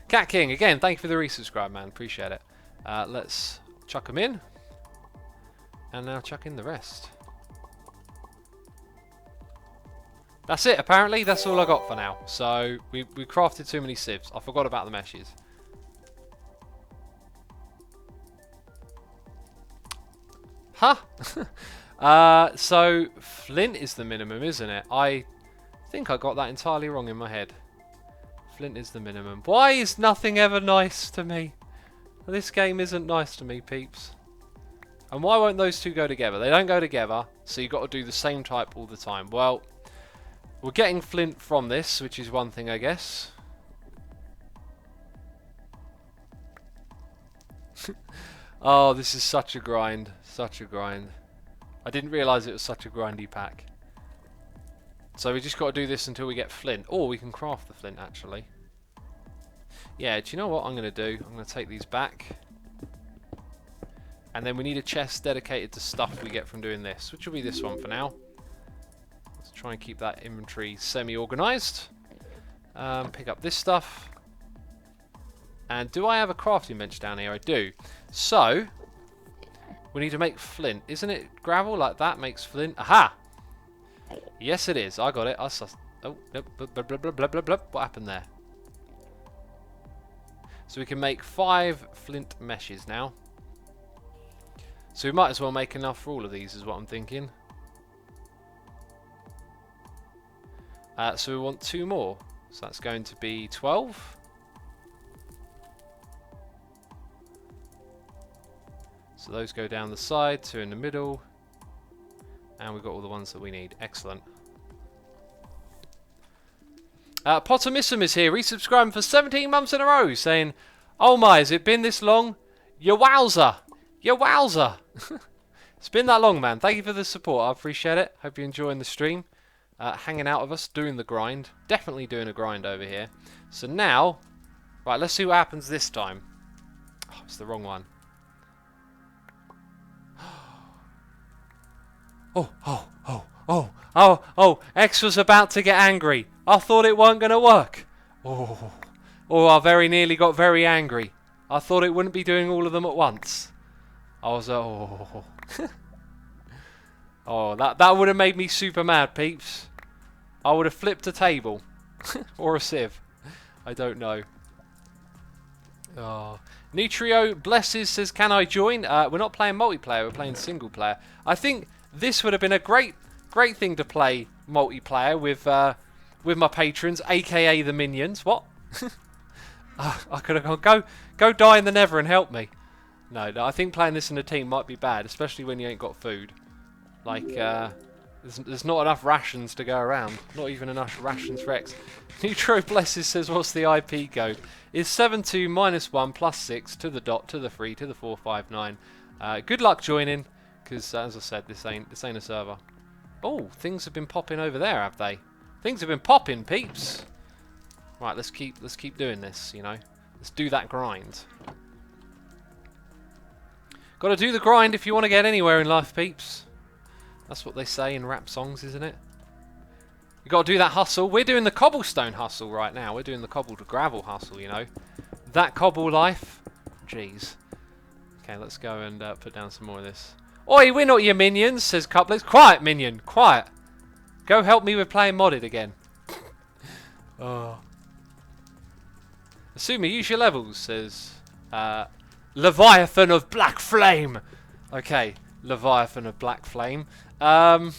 Cat King, again, thank you for the resubscribe, man. Appreciate it. Let's chuck them in. And now chuck in the rest. That's it, apparently. That's all I got for now. So, we crafted too many sieves. I forgot about the meshes. Huh? So, flint is the minimum, isn't it? I think I got that entirely wrong in my head. Flint is the minimum. Why is nothing ever nice to me? This game isn't nice to me, peeps. And why won't those two go together? They don't go together, so you've got to do the same type all the time. Well, we're getting flint from this, which is one thing, I guess. Oh, this is such a grind. Such a grind. I didn't realise it was such a grindy pack. So we just got to do this until we get flint. Or we can craft the flint, actually. Yeah, do you know what I'm going to do? I'm going to take these back. And then we need a chest dedicated to stuff we get from doing this, which will be this one for now. Let's try and keep that inventory semi-organised. Pick up this stuff. And do I have a crafting bench down here? I do. So, we need to make flint. Isn't it gravel like that makes flint? Aha! Yes, it is. I got it. Oh, nope. Blah, blah, blah, blah, blah, blah. What happened there? So we can make 5 flint meshes now. So we might as well make enough for all of these, is what I'm thinking. So we want 2 more. So that's going to be 12. So those go down the side, 2 in the middle. And we've got all the ones that we need. Excellent. Pottermissum is here, resubscribing for 17 months in a row, saying, "Oh my, has it been this long? Ya wowza! Ya wowza!" It's been that long, man. Thank you for the support. I appreciate it. Hope you're enjoying the stream. Hanging out with us, doing the grind. Definitely doing a grind over here. So now, right, let's see what happens this time. Oh, it's the wrong one. Oh, X was about to get angry. I thought it weren't going to work. Oh, I very nearly got very angry. I thought it wouldn't be doing all of them at once. I was, oh. Oh, that would have made me super mad, peeps. I would have flipped a table. Or a sieve. I don't know. Oh. Nutrio Blesses says, "Can I join?" We're not playing multiplayer, we're playing single player. I think this would have been a great thing to play multiplayer with my patrons, aka the minions. What? I could have gone, go die in the Nether and help me. No, I think playing this in a team might be bad, especially when you ain't got food. Like, there's not enough rations to go around. Not even enough rations for X. Nutro Blesses says, "What's the IP code?" It's 72-1 plus 6 to the dot to the 3 to the 459. Good luck joining, because as I said, this ain't a server. Oh, things have been popping over there, have they? Things have been popping, peeps. Right, let's keep doing this. You know, let's do that grind. Got to do the grind if you want to get anywhere in life, peeps. That's what they say in rap songs, isn't it? You got to do that hustle. We're doing the cobblestone hustle right now. We're doing the cobble to gravel hustle, you know. That cobble life. Jeez. Okay, let's go and put down some more of this. Oi, we're not your minions, says Couplets. Quiet, minion. Quiet. Go help me with playing modded again. Oh. Asumi, use your levels, says Leviathan of Black Flame. Okay, Leviathan of Black Flame. Gotta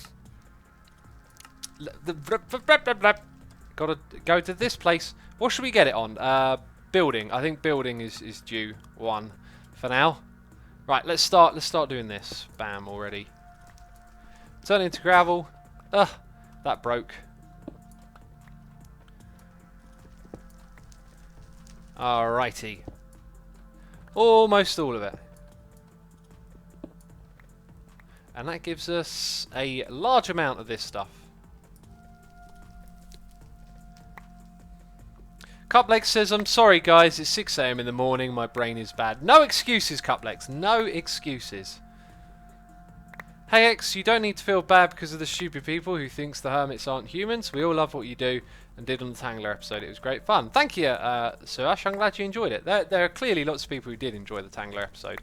go to this place. What should we get it on? Building. I think building is due 1 for now. Right, let's start doing this. Bam, already. Turn it into gravel. Ugh, that broke. Alrighty. Almost all of it. And that gives us a large amount of this stuff. Cuplex says, I'm sorry guys, it's 6 AM in the morning, my brain is bad. No excuses, Cuplex, no excuses. Hey X, you don't need to feel bad because of the stupid people who thinks the hermits aren't humans. We all love what you do and did on the Tangler episode. It was great fun. Thank you, Suash. I'm glad you enjoyed it. There are clearly lots of people who did enjoy the Tangler episode.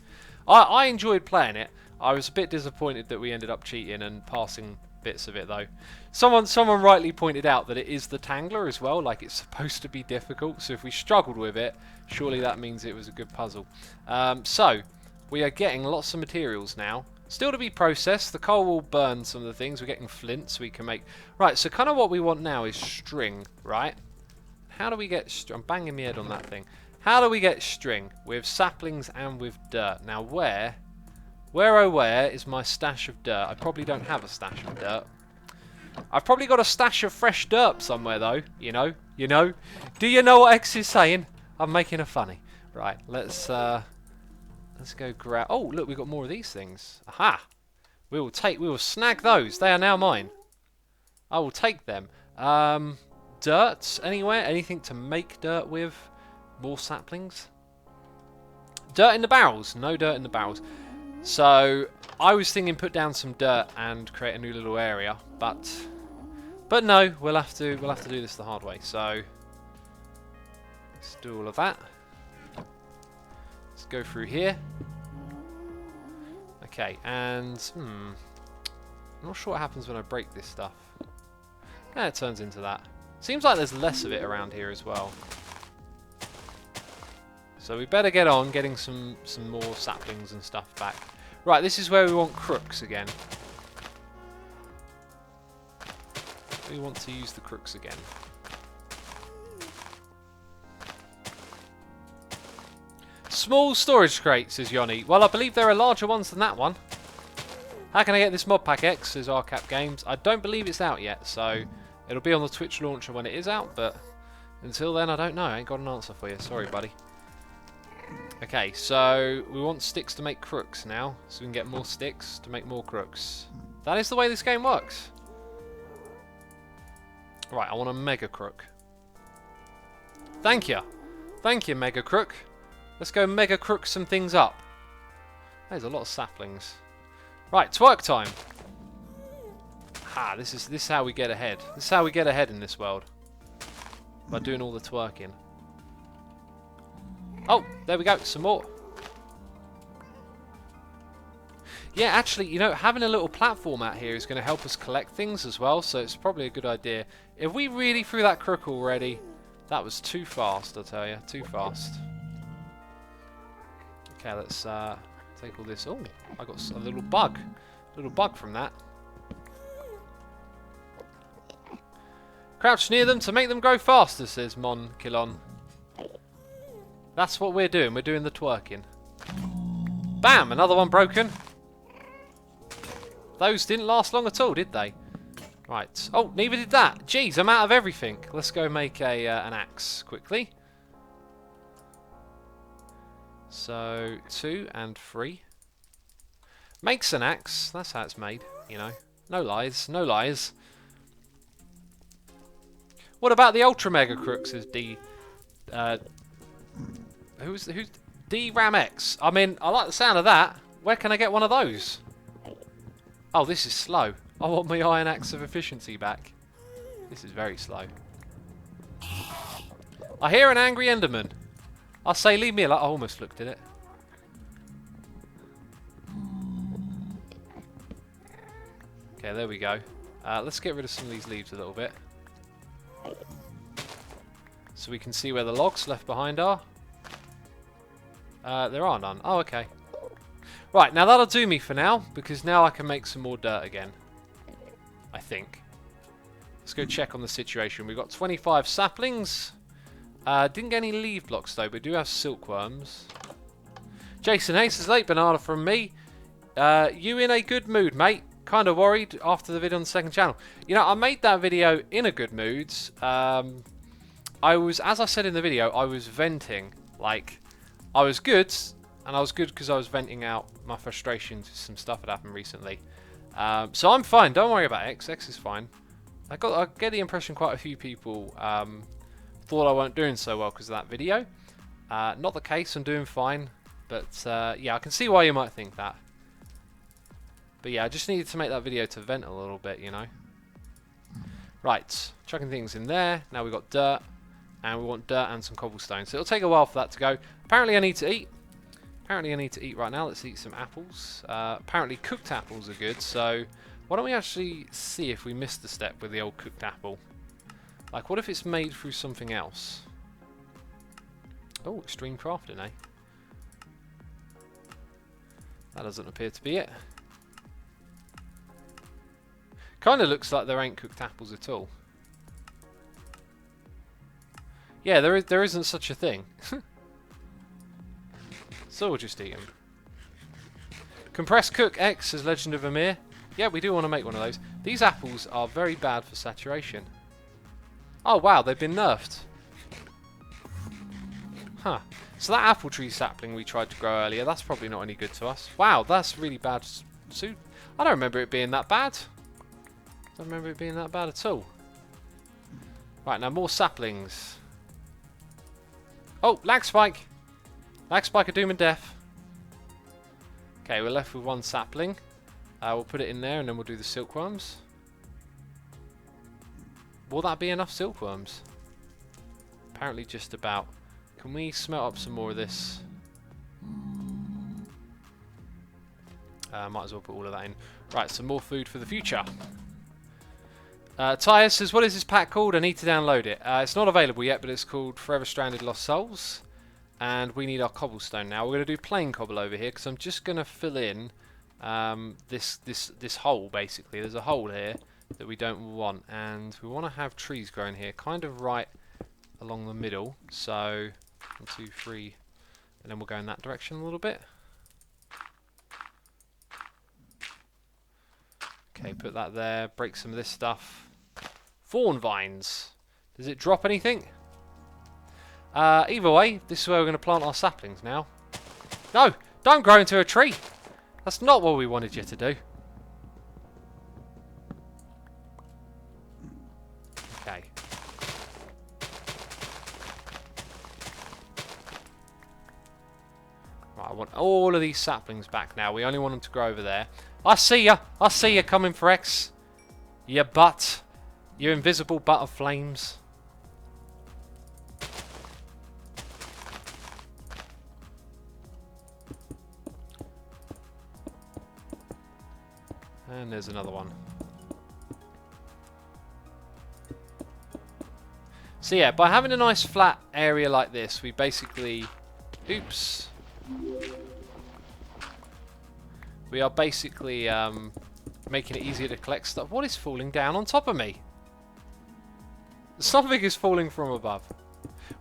I enjoyed playing it. I was a bit disappointed that we ended up cheating and passing bits of it though. Someone rightly pointed out that it is the Tangler as well, like it's supposed to be difficult. So if we struggled with it, surely that means it was a good puzzle. So we are getting lots of materials now. Still to be processed. The coal will burn some of the things. We're getting flint so we can make... Right, so kind of what we want now is string, right? How do we get... I'm banging my head on that thing. How do we get string? With saplings and with dirt. Now where oh where is my stash of dirt? I probably don't have a stash of dirt. I've probably got a stash of fresh dirt somewhere though. You know? Do you know what X is saying? I'm making a funny. Right, let's go grab... Oh, look, we've got more of these things. Aha! We will snag those. They are now mine. I will take them. Dirt anywhere? Anything to make dirt with? More saplings? Dirt in the barrels. No dirt in the barrels. So, I was thinking put down some dirt and create a new little area, but no, we'll have to do this the hard way. So, let's do all of that. Let's go through here. Okay, and I'm not sure what happens when I break this stuff. Yeah, it turns into that. Seems like there's less of it around here as well. So we better get on getting some more saplings and stuff back. Right, this is where we want crooks again. We want to use the crooks again. Small storage crate, says Yoni. Well, I believe there are larger ones than that one. How can I get this mod pack X, says RCap Games. I don't believe it's out yet, so it'll be on the Twitch launcher when it is out, but until then, I don't know. I ain't got an answer for you. Sorry, buddy. Okay, so we want sticks to make crooks now, so we can get more sticks to make more crooks. That is the way this game works. Right, I want a mega crook. Thank you. Thank you, mega crook. Let's go mega crook some things up. There's a lot of saplings. Right, twerk time. Ah, this is how we get ahead. This is how we get ahead in this world. By doing all the twerking. Oh, there we go, some more. Yeah, actually, you know, having a little platform out here is going to help us collect things as well, so it's probably a good idea. If we really threw that crook already, that was too fast, I'll tell you, too fast. Okay, let's take all this. Oh, I got a little bug from that. Crouch near them to make them grow faster, says Mon Kilon. That's what we're doing. We're doing the twerking. Bam! Another one broken. Those didn't last long at all, did they? Right. Oh, neither did that. Jeez, I'm out of everything. Let's go make an axe quickly. So, 2 and 3. Makes an axe. That's how it's made, you know. No lies. No lies. What about the Ultra Mega Crooks, says D... Who's D-Ram X? I mean, I like the sound of that. Where can I get one of those? Oh, this is slow. I want my Iron Axe of Efficiency back. This is very slow. I hear an angry Enderman. I say leave me alone. I almost looked at it. Okay, there we go. Let's get rid of some of these leaves a little bit. so we can see where the logs left behind are. There are none. Oh, okay. Right, now that'll do me for now, because now I can make some more dirt again. I think. Let's go check on the situation. We've got 25 saplings. Didn't get any leaf blocks though, but we do have silkworms. Jason Hayes is late banana from me. You in a good mood, mate? Kind of worried after the video on the second channel. You know, I made that video in a good mood. As I said in the video, I was venting. Like, I was good, and I was good because I was venting out my frustrations with some stuff that happened recently. So I'm fine. Don't worry about X. X is fine. I get the impression quite a few people thought I weren't doing so well because of that video. Not the case. I'm doing fine. But yeah, I can see why you might think that. But yeah, I just needed to make that video to vent a little bit, you know. Right, chucking things in there. Now we've got dirt, and we want dirt and some cobblestone. So it'll take a while for that to go. Apparently I need to eat. Apparently I need to eat right now. Let's eat some apples. Apparently cooked apples are good, so why don't we actually see if we missed the step with the old cooked apple. Like, what if it's made through something else? Oh, extreme crafting, eh? That doesn't appear to be it. Kind of looks like there ain't cooked apples at all. Yeah, there isn't such a thing. So we'll just eat them. Compressed Cook X says Legend of Amir. Yeah, we do want to make one of those. These apples are very bad for saturation. Oh wow, they've been nerfed. Huh. So that apple tree sapling we tried to grow earlier, that's probably not any good to us. Wow, that's really bad. I don't remember it being that bad. I don't remember it being that bad at all. Right, now more saplings. Oh, lag spike. Lag spike of doom and death. Okay, we're left with one sapling. We'll put it in there and then we'll do the silkworms. Will that be enough silkworms? Apparently just about. Can we smelt up some more of this? Might as well put all of that in. Right, some more food for the future. Tyre says, what is this pack called? I need to download it. It's not available yet, but it's called Forever Stranded Lost Souls. And we need our cobblestone now. We're going to do plain cobble over here, because I'm just going to fill in this hole, basically. There's a hole here that we don't want. And we want to have trees growing here, kind of right along the middle. So, 1, 2, 3, and then we'll go in that direction a little bit. Okay, put that there. Break some of this stuff. Thorn vines. Does it drop anything? Either way, this is where we're going to plant our saplings now. No! Don't grow into a tree! That's not what we wanted you to do. Okay. Right, I want all of these saplings back now. We only want them to grow over there. I see ya! I see ya coming for X. You butt. You invisible butt of flames. And there's another one. So yeah, by having a nice flat area like this, we basically... Oops. We are basically making it easier to collect stuff. What is falling down on top of me? Something is falling from above.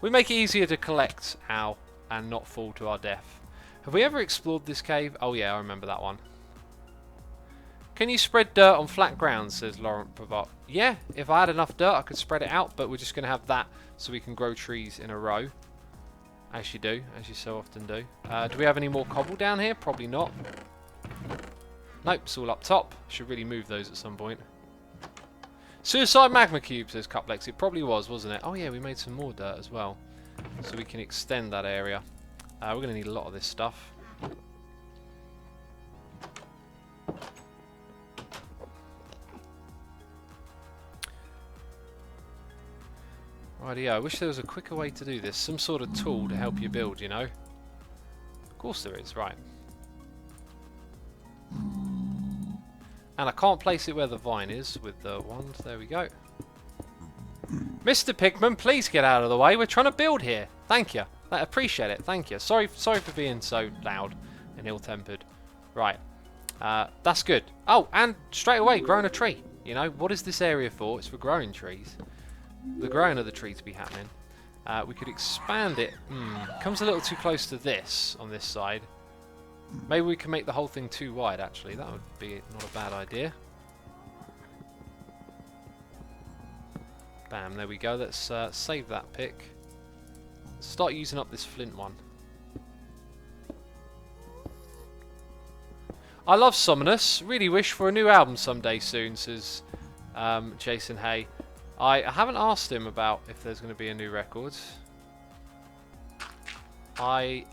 We make it easier to collect, ow, and not fall to our death. Have we ever explored this cave? Oh yeah, I remember that one. Can you spread dirt on flat ground, says Laurent Pivot. Yeah, if I had enough dirt I could spread it out, but we're just going to have that so we can grow trees in a row. As you do, as you so often do. Do we have any more cobble down here? Probably not. Nope, it's all up top. Should really move those at some point. Suicide magma cube, says Cuplex. It probably was, wasn't it? Oh yeah, we made some more dirt as well. So we can extend that area. We're going to need a lot of this stuff. Rightio, I wish there was a quicker way to do this. Some sort of tool to help you build, you know? Of course there is, right. And I can't place it where the vine is with the wand. There we go. Mr. Pigman, please get out of the way. We're trying to build here. Thank you. I appreciate it. Thank you. Sorry for being so loud and ill-tempered. Right. That's good. Oh, and straight away, growing a tree. You know, what is this area for? It's for growing trees. The growing of the tree to be happening. We could expand it. Comes a little too close to this on this side. Maybe we can make the whole thing too wide, actually. That would be not a bad idea. Bam, there we go. Let's save that pick. Start using up this flint one. I love Summonus. Really wish for a new album someday soon, says Jason Hay. I haven't asked him about if there's going to be a new record. I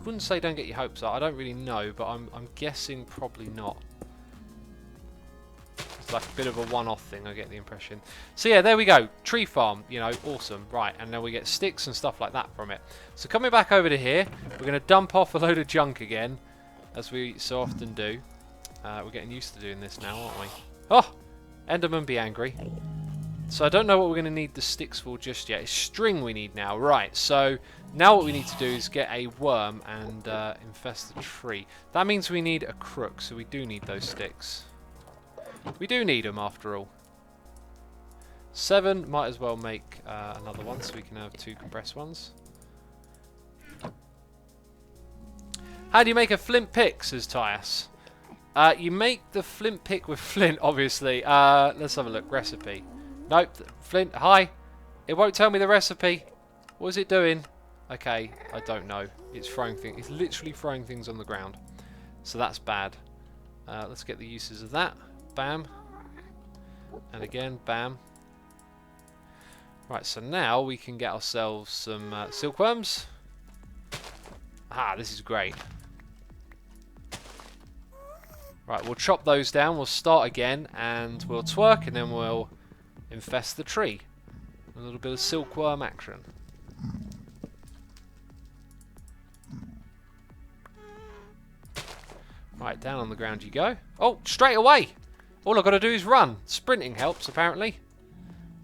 wouldn't say don't get your hopes up. I don't really know, but I'm guessing probably not. It's like a bit of a one-off thing, I get the impression. So yeah, there we go. Tree farm, you know, awesome. Right, and then we get sticks and stuff like that from it. So coming back over to here, we're going to dump off a load of junk again, as we so often do. We're getting used to doing this now, aren't we? Oh! Enderman, be angry. So I don't know what we're going to need the sticks for just yet. It's string we need now. Right, so now what we need to do is get a worm and infest the tree. That means we need a crook, so we do need those sticks. We do need them after all. 7, might as well make another one so we can have 2 compressed ones. How do you make a flint pick, says Tyas. You make the flint pick with flint, obviously. Let's have a look. Recipe. Nope. Flint. Hi. It won't tell me the recipe. What is it doing? Okay. I don't know. It's throwing things. It's literally throwing things on the ground. So that's bad. Let's get the uses of that. Bam. And again. Bam. Right. So now we can get ourselves some silkworms. Ah, this is great. Right. We'll chop those down. We'll start again. And we'll twerk. And then we'll infest the tree. A little bit of silkworm action. Right, down on the ground you go. Oh, straight away! All I've got to do is run. Sprinting helps, apparently.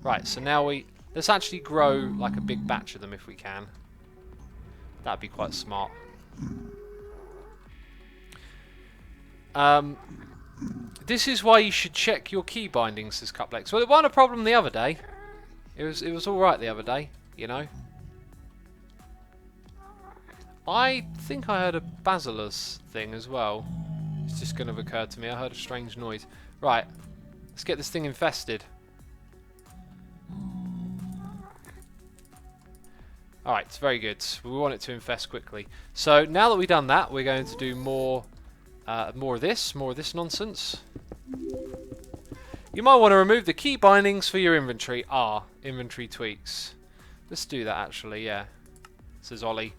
Right, so now let's actually grow like a big batch of them if we can. That'd be quite smart. This is why you should check your key bindings, says Cuplex. Well, it wasn't a problem the other day. It was all right the other day, you know. I think I heard a Basilis thing as well. It's just going to occur to me. I heard a strange noise. Right, let's get this thing infested. Alright, it's very good. We want it to infest quickly. So now that we've done that, we're going to do more of this nonsense. You might want to remove the key bindings for your inventory. Inventory tweaks. Let's do that actually, yeah. Says Ollie.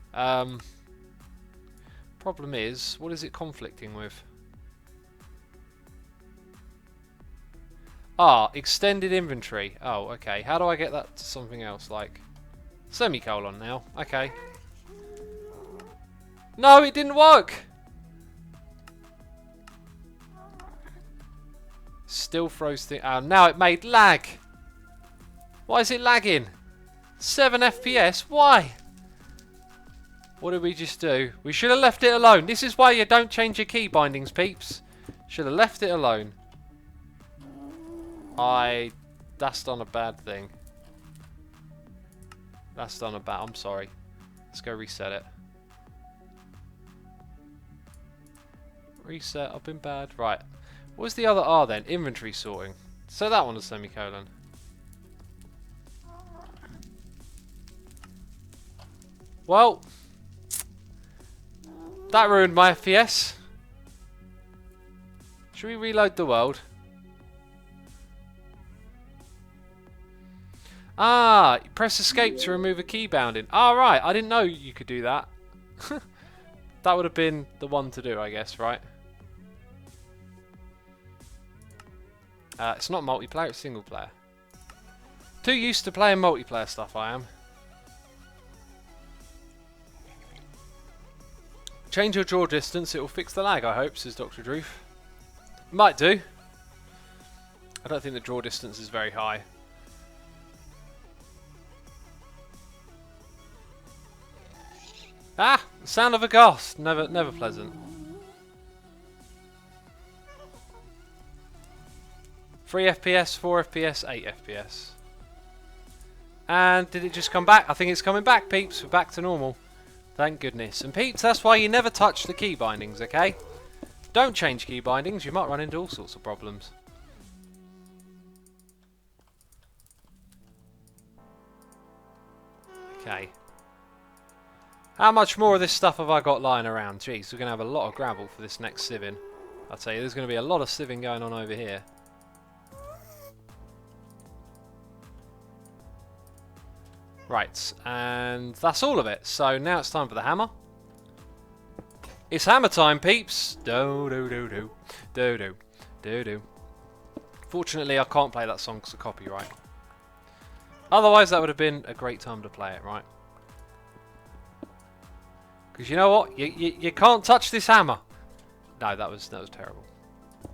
Problem is, what is it conflicting with? Extended inventory. Oh, okay. How do I get that to something else? Like, semicolon now. Okay. No, it didn't work! Still throws things. Oh, now it made lag. Why is it lagging? 7 FPS? Why? What did we just do? We should have left it alone. This is why you don't change your key bindings, peeps. Should have left it alone. That's done a bad thing. That's done a bad. I'm sorry. Let's go reset it. Reset. I've been bad. Right. What's the other R then? Inventory sorting. So that one is semicolon. Well, that ruined my FPS. Should we reload the world? Press escape to remove a key bounding. Right, I didn't know you could do that. That would have been the one to do, I guess, right? It's not multiplayer, it's single player. Too used to playing multiplayer stuff, I am. Change your draw distance, it will fix the lag, I hope, says Dr. Droof. Might do. I don't think the draw distance is very high. Ah! The sound of a ghost. Never pleasant. 3 FPS, 4 FPS, 8 FPS. And did it just come back? I think it's coming back, peeps. We're back to normal. Thank goodness. And peeps, that's why you never touch the key bindings, okay? Don't change key bindings. You might run into all sorts of problems. Okay. How much more of this stuff have I got lying around? Jeez, we're going to have a lot of gravel for this next sieving. I'll tell you, there's going to be a lot of sieving going on over here. Right, and that's all of it. So now it's time for the hammer. It's hammer time, peeps. Do do do do do do do do. Fortunately, I can't play that song because of copyright. Otherwise, that would have been a great time to play it, right? Because you know what? You can't touch this hammer. No, that was terrible.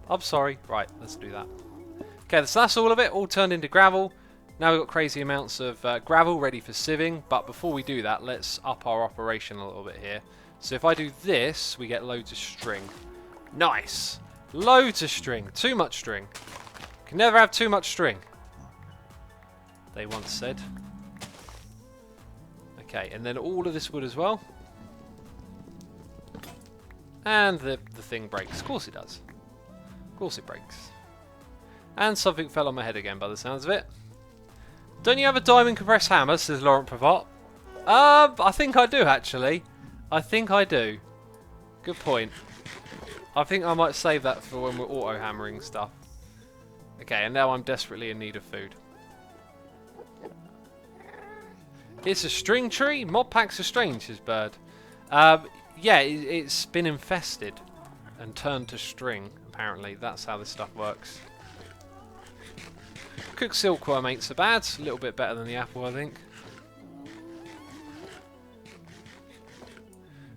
I'm sorry. Right, let's do that. Okay, so that's all of it. All turned into gravel. Now we've got crazy amounts of gravel ready for sieving. But before we do that, let's up our operation a little bit here. So if I do this, we get loads of string. Nice. Loads of string. Too much string. Can never have too much string, they once said. Okay, and then all of this wood as well. And the thing breaks. Of course it does. Of course it breaks. And something fell on my head again by the sounds of it. Don't you have a diamond compressed hammer, says Laurent Pravat. I think I do, actually. I think I do. Good point. I think I might save that for when we're auto-hammering stuff. Okay, and now I'm desperately in need of food. It's a string tree? Mod packs are strange, says Bird. Yeah, it's been infested and turned to string, apparently. That's how this stuff works. Cooked silkworm ain't so bad. A little bit better than the apple, I think.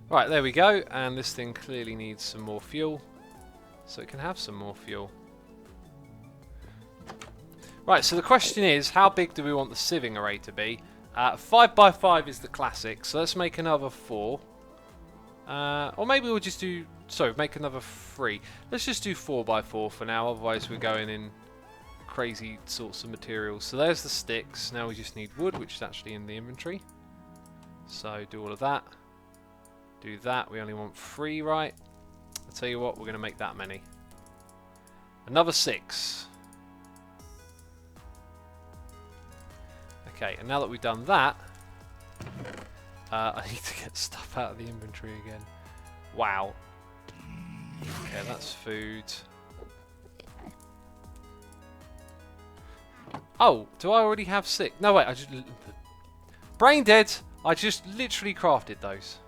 Right, there we go. And this thing clearly needs some more fuel. So it can have some more fuel. Right, so the question is, how big do we want the sieving array to be? 5 by 5 is the classic, so let's make another 4. Or maybe we'll just do... Sorry, make another 3. Let's just do 4 by 4 for now, otherwise we're going in crazy sorts of materials. So there's the sticks. Now we just need wood, which is actually in the inventory. So do all of that. Do that. We only want 3, right? I'll tell you what, we're going to make that many. Another 6. Okay, and now that we've done that, I need to get stuff out of the inventory again. Wow. Okay, that's food. Oh, do I already have 6? No, wait, I just... Brain dead! I just literally crafted those.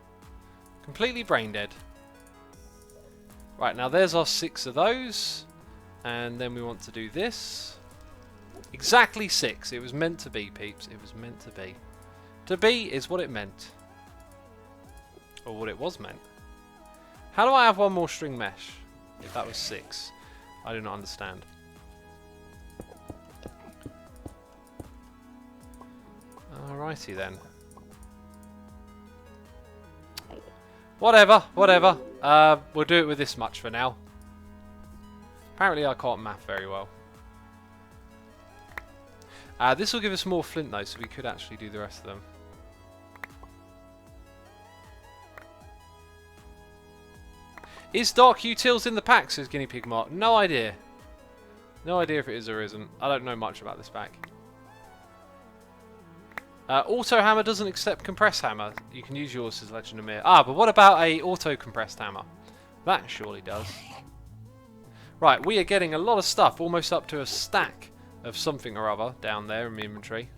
Completely brain dead. Right, now there's our 6 of those. And then we want to do this. Exactly 6. It was meant to be, peeps. It was meant to be. To be is what it meant. Or what it was meant. How do I have one more string mesh? If that was 6. I do not understand. Alrighty then. Whatever, whatever. We'll do it with this much for now. Apparently I can't math very well. This will give us more flint though, so we could actually do the rest of them. Is Dark Utils in the pack, says Guinea Pig Mark? No idea. No idea if it is or isn't. I don't know much about this pack. Auto hammer doesn't accept compressed hammer. You can use yours as Legend of Mir. But what about a auto compressed hammer? That surely does. Right, we are getting a lot of stuff, almost up to a stack of something or other down there in the inventory.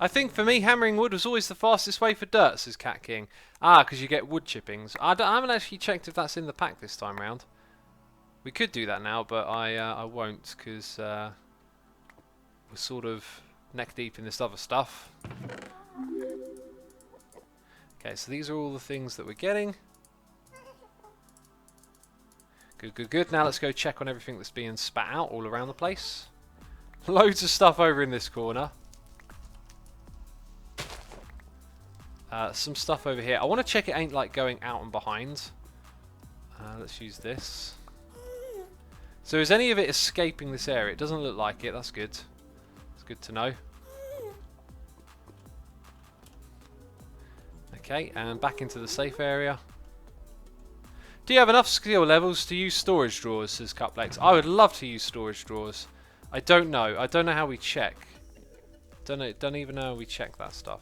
I think for me, hammering wood was always the fastest way for dirt, says Cat King. Because you get wood chippings. I haven't actually checked if that's in the pack this time round. We could do that now, but I won't, because we're sort of neck deep in this other stuff. Okay, so these are all the things that we're getting. Good, good, good. Now let's go check on everything that's being spat out all around the place. Loads of stuff over in this corner. Some stuff over here. I want to check it ain't like going out and behind. Let's use this. So is any of it escaping this area? It doesn't look like it. That's good. It's good to know. Okay, and back into the safe area. Do you have enough skill levels to use storage drawers, says Cuplex. I would love to use storage drawers. I don't know. I don't know how we check. Don't even know how we check that stuff.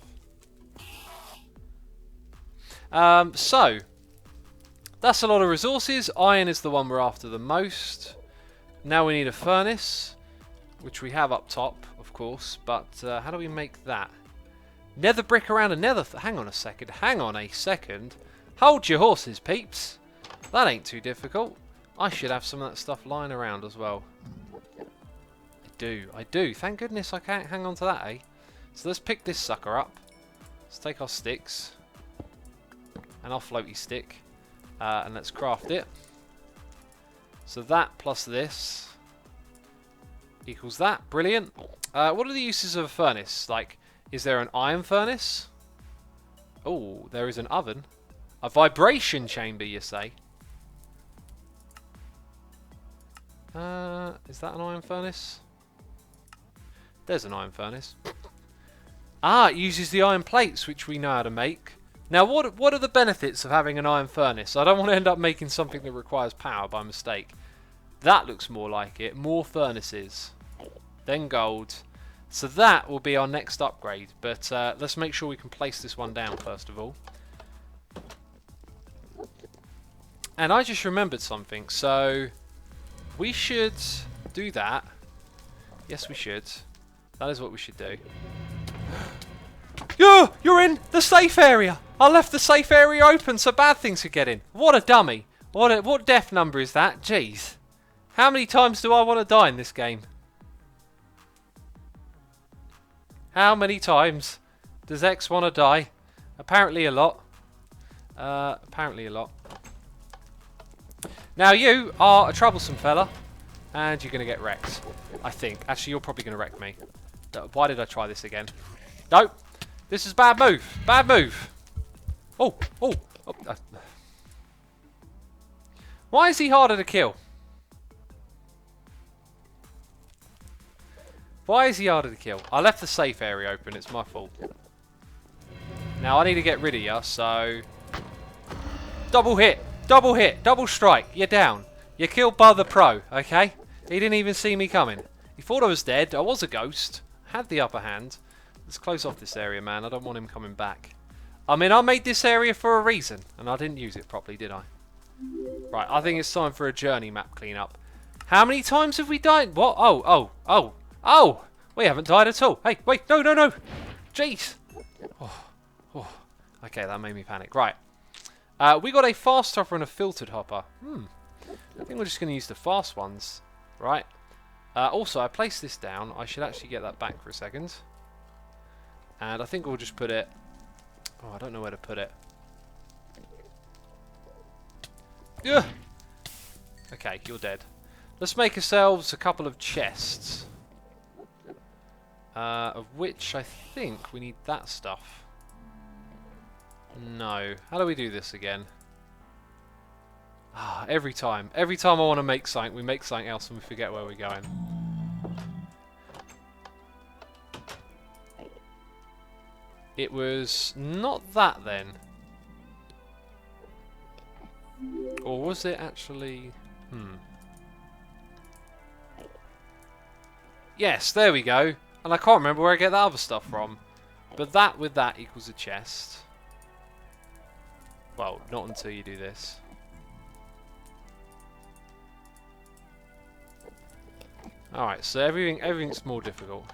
So, that's a lot of resources. Iron is the one we're after the most. Now we need a furnace, which we have up top, of course. But how do we make that? Nether brick around a nether... Hang on a second. Hang on a second. Hold your horses, peeps. That ain't too difficult. I should have some of that stuff lying around as well. I do. Thank goodness I can't hang on to that, eh? So let's pick this sucker up. Let's take our sticks. And our floaty stick. And let's craft it. So that plus this equals that. Brilliant. What are the uses of a furnace? Like, is there an iron furnace? Oh, there is an oven. A vibration chamber, you say? Is that an iron furnace? There's an iron furnace. Ah, it uses the iron plates, which we know how to make. Now, what are the benefits of having an iron furnace? I don't want to end up making something that requires power by mistake. That looks more like it. More furnaces. Then gold. So that will be our next upgrade. But let's make sure we can place this one down first of all. And I just remembered something. So we should do that. Yes, we should. That is what we should do. You're in the safe area. I left the safe area open so bad things could get in. What a dummy. What death number is that? Jeez. How many times do I want to die in this game? How many times does X want to die? Apparently a lot. Apparently a lot. Now you are a troublesome fella. And you're going to get wrecked. I think. Actually, you're probably going to wreck me. Why did I try this again? Nope. This is bad move. Bad move. Oh. Why is he harder to kill? Why is he harder to kill? I left the safe area open. It's my fault. Now I need to get rid of you, so... Double hit. Double hit. Double strike. You're down. You're killed by the pro, okay? He didn't even see me coming. He thought I was dead. I was a ghost. Had the upper hand. Let's close off this area, man. I don't want him coming back. I mean, I made this area for a reason, and I didn't use it properly, did I? Right, I think it's time for a journey map cleanup. How many times have we died? What? Oh! We haven't died at all. Hey, wait, no! Jeez! Oh. Okay, that made me panic. Right. We got a fast hopper and a filtered hopper. I think we're just going to use the fast ones. Right. Also, I placed this down. I should actually get that back for a second. And I think we'll just put it... Oh, I don't know where to put it. Ugh! Okay, you're dead. Let's make ourselves a couple of chests. Of which I think we need that stuff. No. How do we do this again? Every time I want to make something, we make something else and we forget where we're going. It was not that then. Or was it actually... Yes, there we go. And I can't remember where I get that other stuff from. But that with that equals a chest. Well, not until you do this. Alright, so everything's more difficult.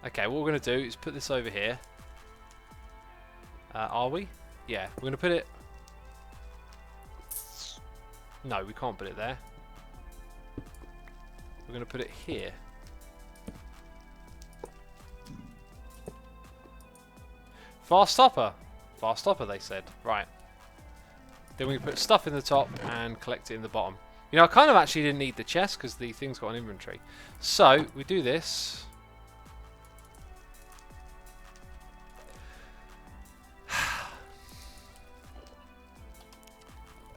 Okay, what we're going to do is put this over here. Are we? Yeah, we're going to put it... No, we can't put it there. We're going to put it here. Fast hopper. Fast hopper, they said. Right. Then we put stuff in the top and collect it in the bottom. You know, I kind of actually didn't need the chest because the thing's got an inventory. So, we do this.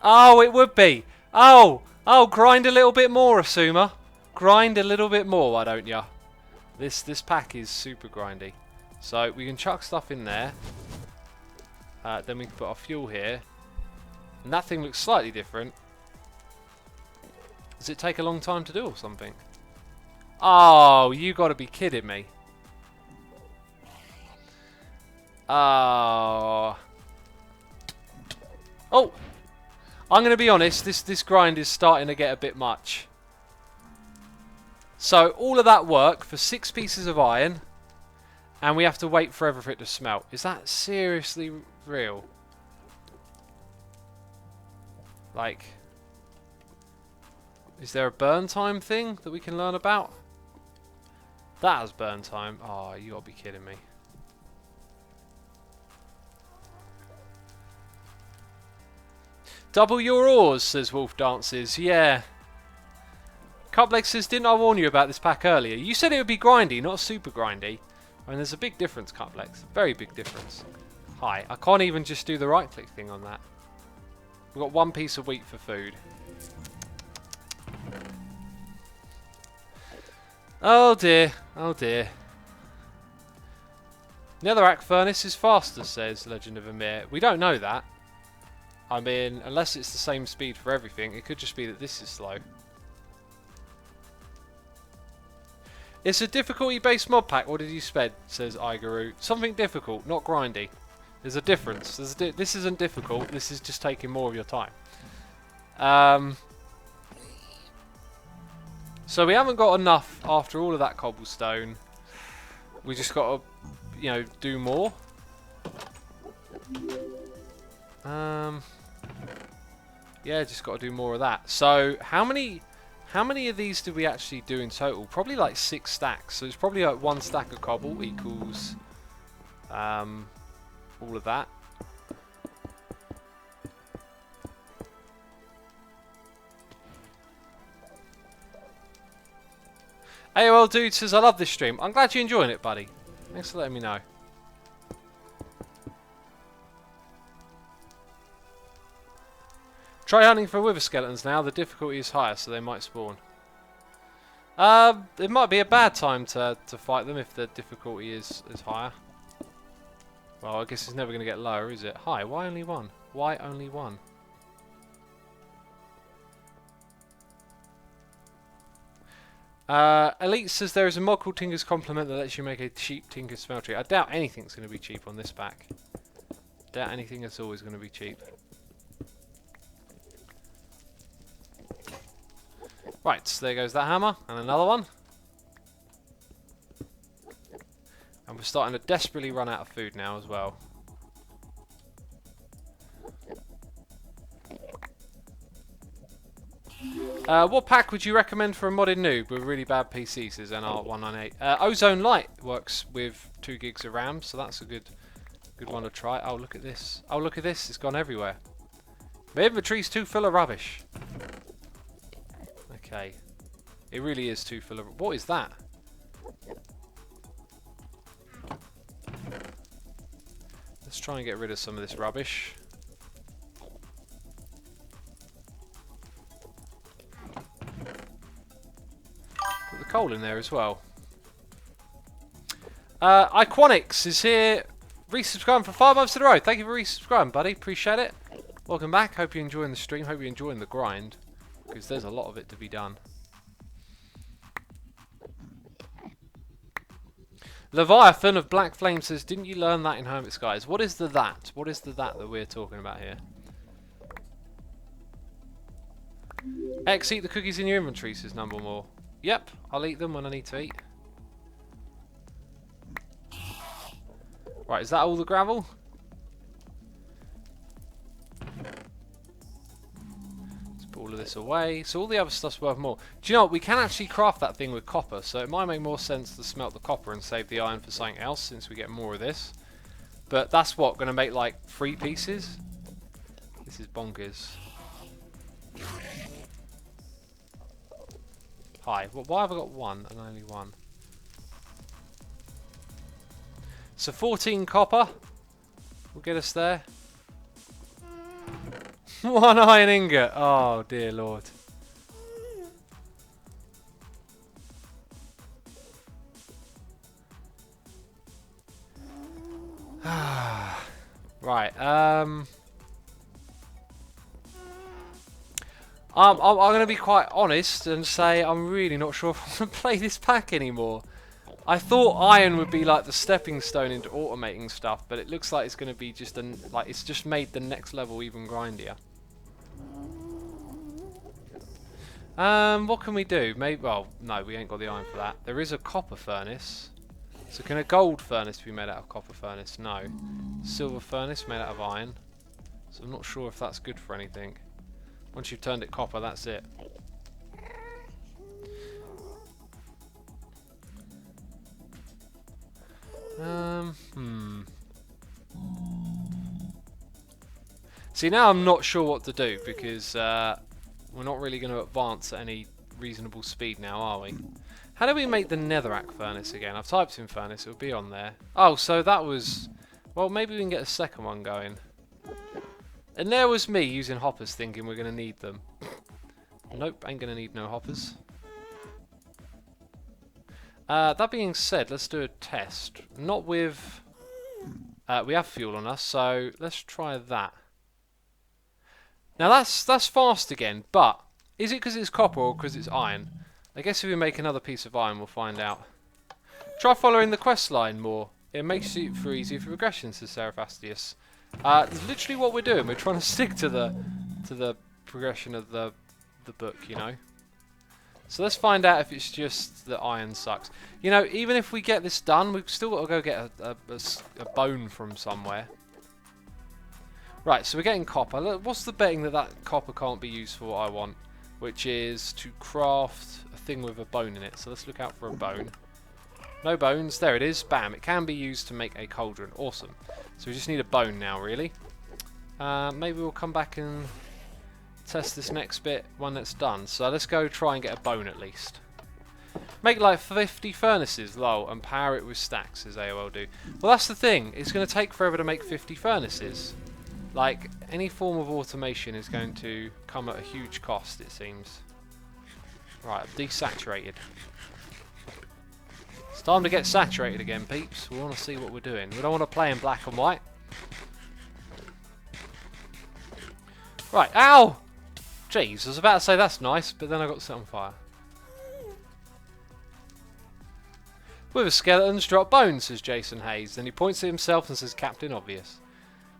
Oh, it would be. Oh, grind a little bit more, Asuma. Grind a little bit more, why don't ya? This pack is super grindy. So we can chuck stuff in there. Then we can put our fuel here. And that thing looks slightly different. Does it take a long time to do or something? Oh, you got to be kidding me. Oh. Oh. I'm going to be honest, this grind is starting to get a bit much. So, all of that work for 6 pieces of iron, and we have to wait forever for it to smelt. Is that seriously real? Like, is there a burn time thing that we can learn about? That has burn time. Oh, you gotta be kidding me. Double your ores, says Wolf Dances. Yeah. Cuplex says, didn't I warn you about this pack earlier? You said it would be grindy, not super grindy. I mean, there's a big difference, Cuplex. Very big difference. Hi. I can't even just do the right-click thing on that. We've got 1 piece of wheat for food. Oh dear. Oh dear. Netherrack furnace is faster, says Legend of Amir. We don't know that. I mean, unless it's the same speed for everything, it could just be that this is slow. It's a difficulty-based mod pack. What did you spend? Says Igaru. Something difficult, not grindy. There's a difference. This isn't difficult. This is just taking more of your time. So we haven't got enough after all of that cobblestone. We just got to, you know, do more. Yeah, just got to do more of that. So how many of these did we actually do in total? Probably like 6 stacks. So it's probably like 1 stack of cobble equals all of that. AOL Dude says, I love this stream. I'm glad you're enjoying it, buddy. Thanks for letting me know. Try hunting for wither skeletons now. The difficulty is higher, so they might spawn. It might be a bad time to fight them if the difficulty is higher. Well, I guess it's never going to get lower, is it? Hi, why only 1? Why only 1? Elite says there is a mod called Tinker's Complement that lets you make a cheap Tinker's Smeltery. I doubt anything's going to be cheap on this pack. Doubt anything is always going to be cheap. Right, so there goes that hammer, and another one. And we're starting to desperately run out of food now as well. What pack would you recommend for a modded noob with really bad PCs, says NR198? Ozone Light works with 2 gigs of RAM, so that's a good one to try. Oh, look at this. Oh, look at this. It's gone everywhere. My inventory's too full of rubbish. Okay. It really is too full of... What is that? Let's try and get rid of some of this rubbish. Put the coal in there as well. Iquonics is here. Resubscribing for 5 months in a row. Thank you for resubscribing, buddy. Appreciate it. Welcome back. Hope you're enjoying the stream. Hope you're enjoying the grind. Because there's a lot of it to be done. Leviathan of Black Flame says, didn't you learn that in Hermit Skies? What is the that? What is the that we're talking about here? X, eat the cookies in your inventory, says Number More. Yep, I'll eat them when I need to eat. Right, is that all the gravel? All of this away, so all the other stuff's worth more. Do you know what? We can actually craft that thing with copper, so it might make more sense to smelt the copper and save the iron for something else since we get more of this. But that's what, going to make like 3 pieces? This is bonkers. Hi, well, why have I got 1 and only 1? So 14 copper will get us there. One iron ingot. Oh, dear Lord. Right. I'm going to be quite honest and say I'm really not sure if I want to play this pack anymore. I thought iron would be like the stepping stone into automating stuff, but it looks like it's going to be just it's just made the next level even grindier. What can we do? Maybe. Well, no, we ain't got the iron for that. There is a copper furnace. So can a gold furnace be made out of copper furnace? No. Silver furnace made out of iron. So I'm not sure if that's good for anything. Once you've turned it copper, that's it. See, now I'm not sure what to do because we're not really going to advance at any reasonable speed now, are we? How do we make the netherrack furnace again? I've typed in furnace, it'll be on there. Oh, so that was... Well, maybe we can get a second one going. And there was me using hoppers thinking we're going to need them. Nope, ain't going to need no hoppers. That being said, let's do a test. Not with... we have fuel on us, so let's try that. Now that's fast again, but is it because it's copper or because it's iron? I guess if we make another piece of iron, we'll find out. Try following the quest line more. It makes it for easier for progression, says Seraphastius. That's literally what we're doing. We're trying to stick to the progression of the book, you know. So let's find out if it's just that iron sucks. You know, even if we get this done, we've still got to go get a bone from somewhere. Right, so we're getting copper. What's the betting that copper can't be used for what I want? Which is to craft a thing with a bone in it. So let's look out for a bone. No bones. There it is. Bam. It can be used to make a cauldron. Awesome. So we just need a bone now, really. Maybe we'll come back and test this next bit when it's done. So let's go try and get a bone at least. Make like 50 furnaces, lol, and power it with stacks, as AOL do. Well, that's the thing. It's going to take forever to make 50 furnaces. Like, any form of automation is going to come at a huge cost, it seems. Right, I've desaturated. It's time to get saturated again, peeps. We want to see what we're doing. We don't want to play in black and white. Right, ow! Jeez, I was about to say that's nice, but then I got set on fire. With a skeletons, drop bones, says Jason Hayes. Then he points at himself and says, Captain Obvious.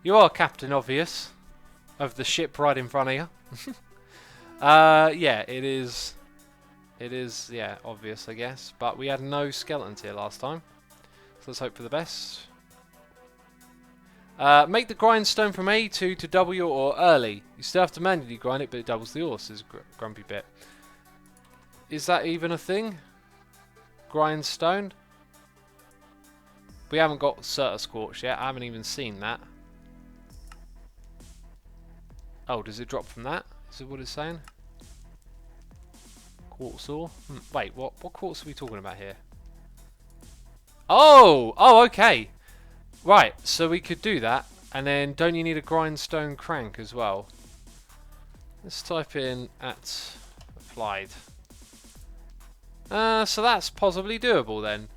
You are Captain Obvious of the ship right in front of you. Yeah, it is. It is, yeah, obvious, I guess. But we had no skeletons here last time. So let's hope for the best. Make the grindstone from A2 to W or early. You still have to manually grind it, but it doubles the ore, says Grumpy Bit. Is that even a thing? Grindstone? We haven't got Certa Scorch yet. I haven't even seen that. Oh, does it drop from that? Is it what it's saying? Quartz ore? Wait, what quartz are we talking about here? Oh! Oh, okay. Right, so we could do that. And then, don't you need a grindstone crank as well? Let's type in at applied. So that's possibly doable then.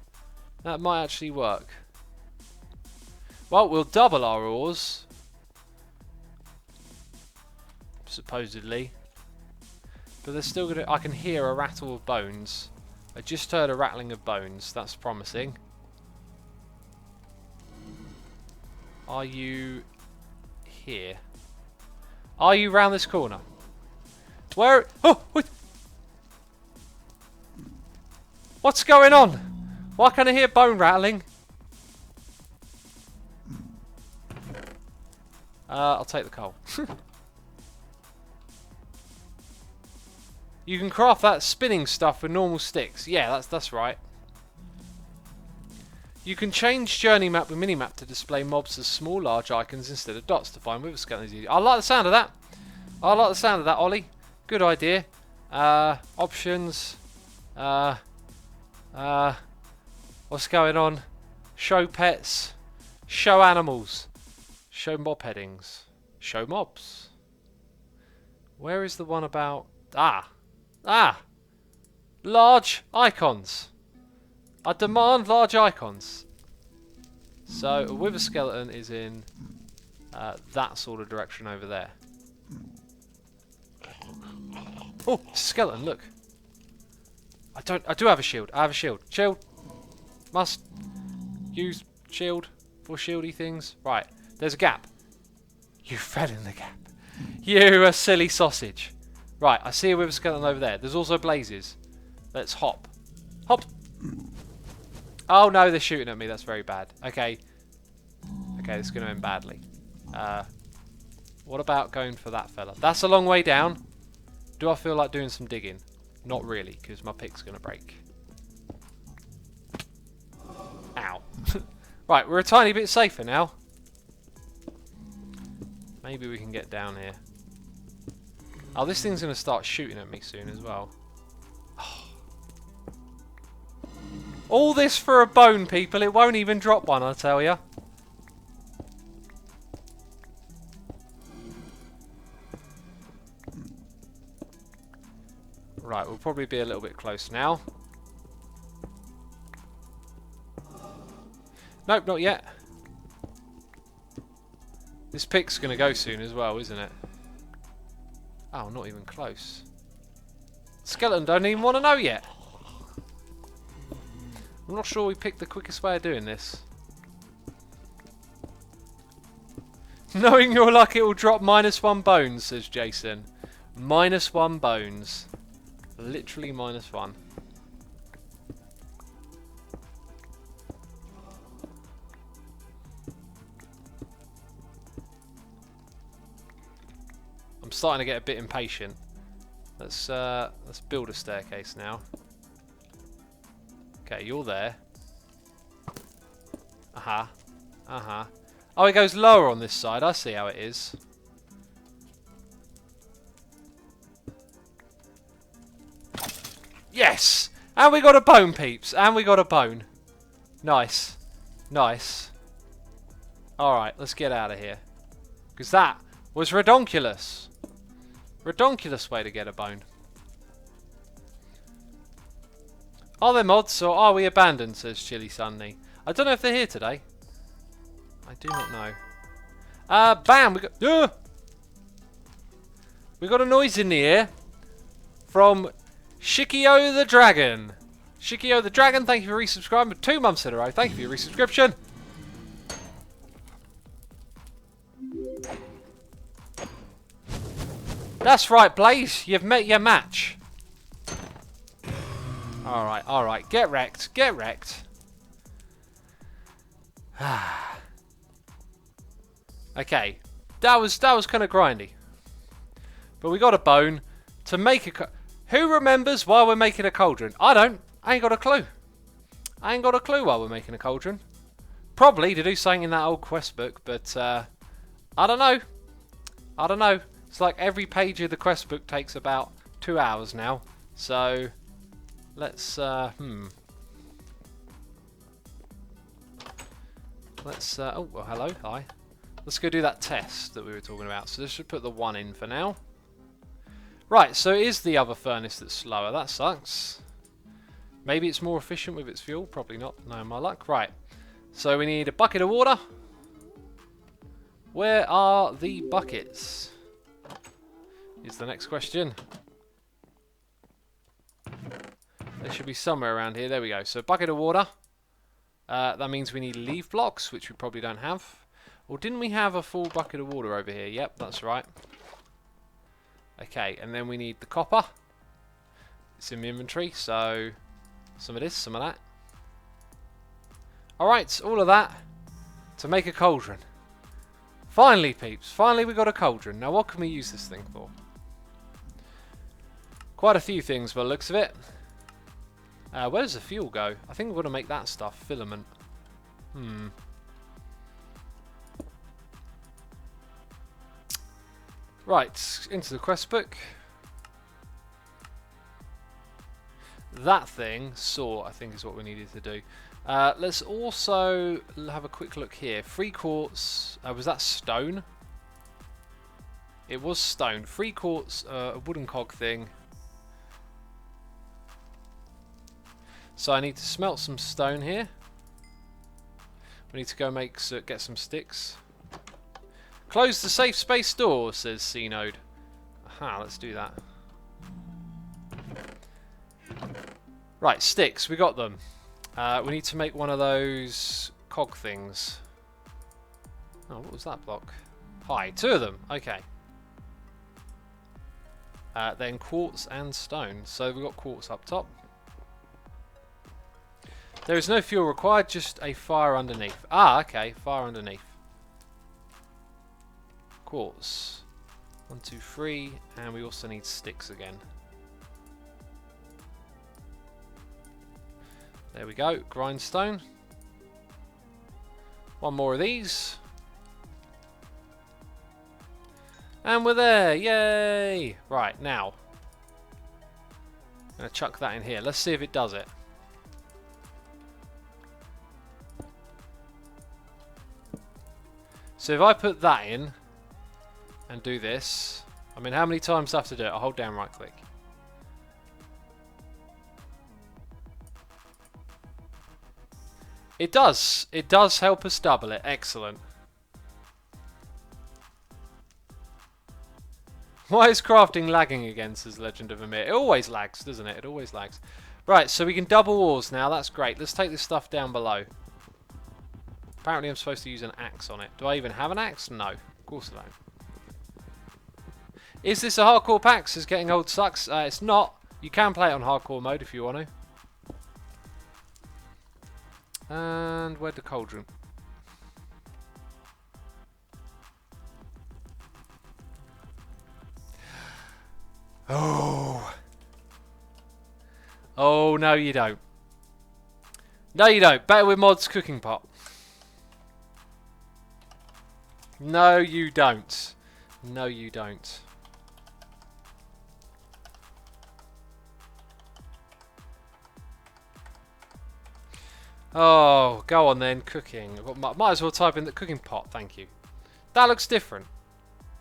That might actually work. Well, we'll double our ores. Supposedly. But they're still gonna... I can hear a rattle of bones. I just heard a rattling of bones. That's promising. Are you here? Are you round this corner? Where... Oh! Wait. What's going on? Why can I hear bone rattling? I'll take the coal. You can craft that spinning stuff with normal sticks. Yeah, that's right. You can change journey map with minimap to display mobs as small, large icons instead of dots to find with skeletons. I like the sound of that. I like the sound of that, Ollie. Good idea. Options. What's going on? Show pets. Show animals. Show mob headings. Show mobs. Where is the one about... Ah! Large icons. I demand large icons. So a wither skeleton is in that sort of direction over there. Oh, it's a skeleton, look. I do have a shield. I have a shield. Shield. Must use shield for shieldy things. Right, there's a gap. You fell in the gap. You a silly sausage. Right, I see a wither skeleton over there. There's also blazes. Let's hop. Hop. Oh no, they're shooting at me. That's very bad. Okay. Okay, this is going to end badly. What about going for that fella? That's a long way down. Do I feel like doing some digging? Not really, because my pick's going to break. Ow. Right, we're a tiny bit safer now. Maybe we can get down here. Oh, this thing's going to start shooting at me soon as well. Oh. All this for a bone, people. It won't even drop one, I tell ya. Right, we'll probably be a little bit close now. Nope, not yet. This pick's going to go soon as well, isn't it? Oh, not even close. Skeleton don't even want to know yet. I'm not sure we picked the quickest way of doing this. Knowing your luck, it will drop -1 bones, says Jason. -1 bones. Literally -1. I'm starting to get a bit impatient. Let's build a staircase now. Okay, you're there. Oh, it goes lower on this side. I see how it is. Yes! And we got a bone, peeps. And we got a bone. Nice. Nice. Alright, let's get out of here. Because that was redonkulous. Redonkulous way to get a bone. Are there mods or are we abandoned, says Chili Sunny. I don't know if they're here today. I do not know. Bam! We got a noise in the air from Shikio the Dragon. Shikio the Dragon, thank you for resubscribing for 2 months in a row. Thank you for your resubscription. That's right, Blaze. You've met your match. Alright, alright. Get wrecked. Get wrecked. Okay. That was kind of grindy. But we got a bone to make a... Who remembers why we're making a cauldron? I don't. I ain't got a clue. I ain't got a clue why we're making a cauldron. Probably to do something in that old quest book, but I don't know. I don't know. It's like every page of the quest book takes about 2 hours now. So let's let's oh well, hello, hi. Let's go do that test that we were talking about. So this should put the 1 in for now. Right, so it is the other furnace that's slower. That sucks. Maybe it's more efficient with its fuel. Probably not. No, my luck. Right. So we need a bucket of water. Where are the buckets? Is the next question. They should be somewhere around here. There we go. So bucket of water. That means we need leaf blocks, which we probably don't have. Or didn't we have a full bucket of water over here? Yep, that's right. Okay, and then we need the copper. It's in the inventory, so some of this, some of that. Alright, all of that to make a cauldron. Finally, peeps, finally we got a cauldron. Now what can we use this thing for? Quite a few things by the looks of it. Where does the fuel go? I think we're going to make that stuff, filament. Right, into the quest book. That thing, saw, I think is what we needed to do. Let's also have a quick look here. 3 quartz, was that stone? It was stone. 3 quartz, a wooden cog thing. So I need to smelt some stone here. We need to go get some sticks. Close the safe space door, says C-Node. Aha, let's do that. Right, sticks, we got them. We need to make one of those cog things. Oh, what was that block? Hi, 2 of them, okay. Then quartz and stone. So we've got quartz up top. There is no fuel required, just a fire underneath. Ah, okay, fire underneath. Quartz. 1, 2, 3, and we also need sticks again. There we go, grindstone. 1 more of these. And we're there, yay! Right, now. I'm going to chuck that in here. Let's see if it does it. So if I put that in and do this, I mean, how many times do I have to do it? I'll hold down right click. It does. It does help us double it. Excellent. Why is crafting lagging again, says Legend of Amir? It always lags, doesn't it? It always lags. Right, so we can double walls now. That's great. Let's take this stuff down below. Apparently I'm supposed to use an axe on it. Do I even have an axe? No. Of course I don't. Is this a hardcore pack? Says Getting Old Sucks. It's not. You can play it on hardcore mode if you want to. And where'd the cauldron? Oh. Oh, no you don't. No you don't. Better with mods cooking pot. No you don't. No you don't. Oh, go on then, cooking. Might as well type in the cooking pot, thank you. That looks different.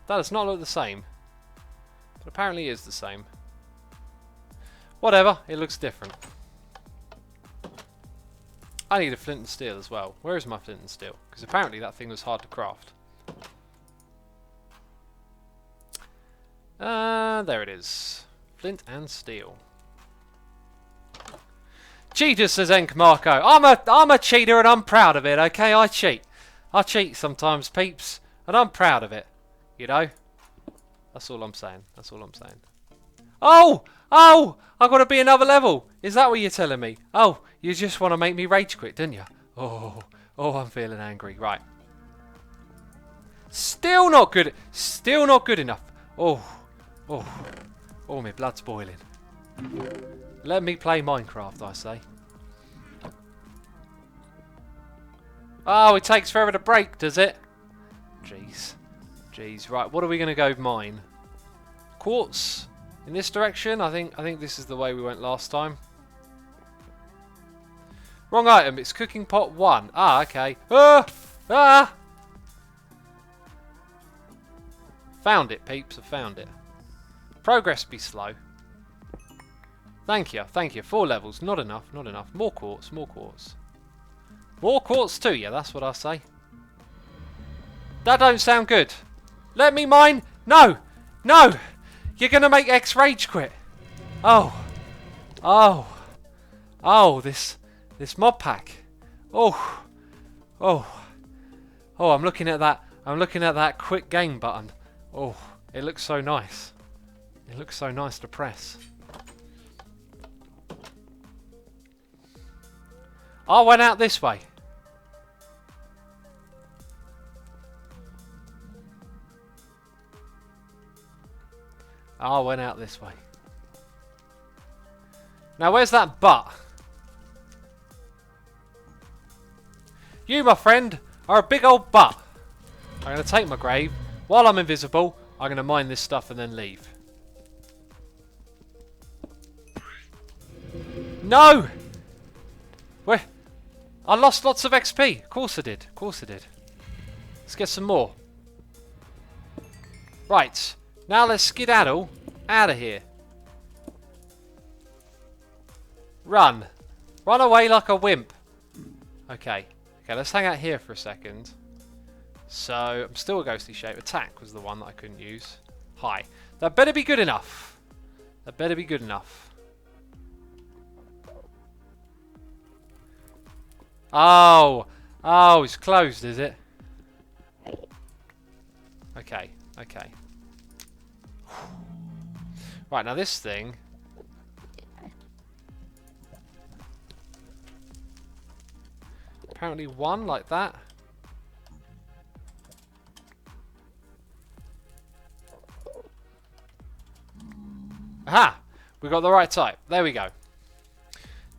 That does not look the same. But apparently it is the same. Whatever, it looks different. I need a flint and steel as well. Where is my flint and steel? Because apparently that thing was hard to craft. There it is. Flint and steel. Cheater, says Enk Marco. I'm a cheater and I'm proud of it, okay? I cheat. I cheat sometimes, peeps. And I'm proud of it. You know? That's all I'm saying. That's all I'm saying. Oh! Oh! I've got to be another level. Is that what you're telling me? Oh, you just want to make me rage quit, didn't you? Oh. Oh, I'm feeling angry. Right. Still not good. Still not good enough. Oh. Oh. Oh, my blood's boiling. Let me play Minecraft, I say. Oh, it takes forever to break, does it? Jeez. Jeez. Right, what are we going to go mine? Quartz in this direction. I think this is the way we went last time. Wrong item. It's cooking pot 1. Ah, okay. Ah! Ah! Found it, peeps. I found it. Progress be slow. Thank you, thank you. 4 levels, not enough, not enough. More quartz, more quartz. More quartz too, yeah, that's what I say. That don't sound good. Let me mine. No, no. You're going to make X rage quit. Oh, oh, oh, this mod pack. Oh, oh, oh, I'm looking at that quick game button. Oh, it looks so nice. It looks so nice to press. I went out this way. I went out this way. Now where's that butt? You, my friend, are a big old butt. I'm going to take my grave. While I'm invisible, I'm going to mine this stuff and then leave. No! Where? I lost lots of XP. Of course I did. Of course I did. Let's get some more. Right. Now let's skedaddle out of here. Run. Run away like a wimp. Okay. Okay, let's hang out here for a second. So, I'm still a ghostly shape. Attack was the one that I couldn't use. Hi. That better be good enough. That better be good enough. Oh. Oh, it's closed, is it? Okay. Okay. Right, now this thing... Apparently one like that. Aha! We got the right type. There we go.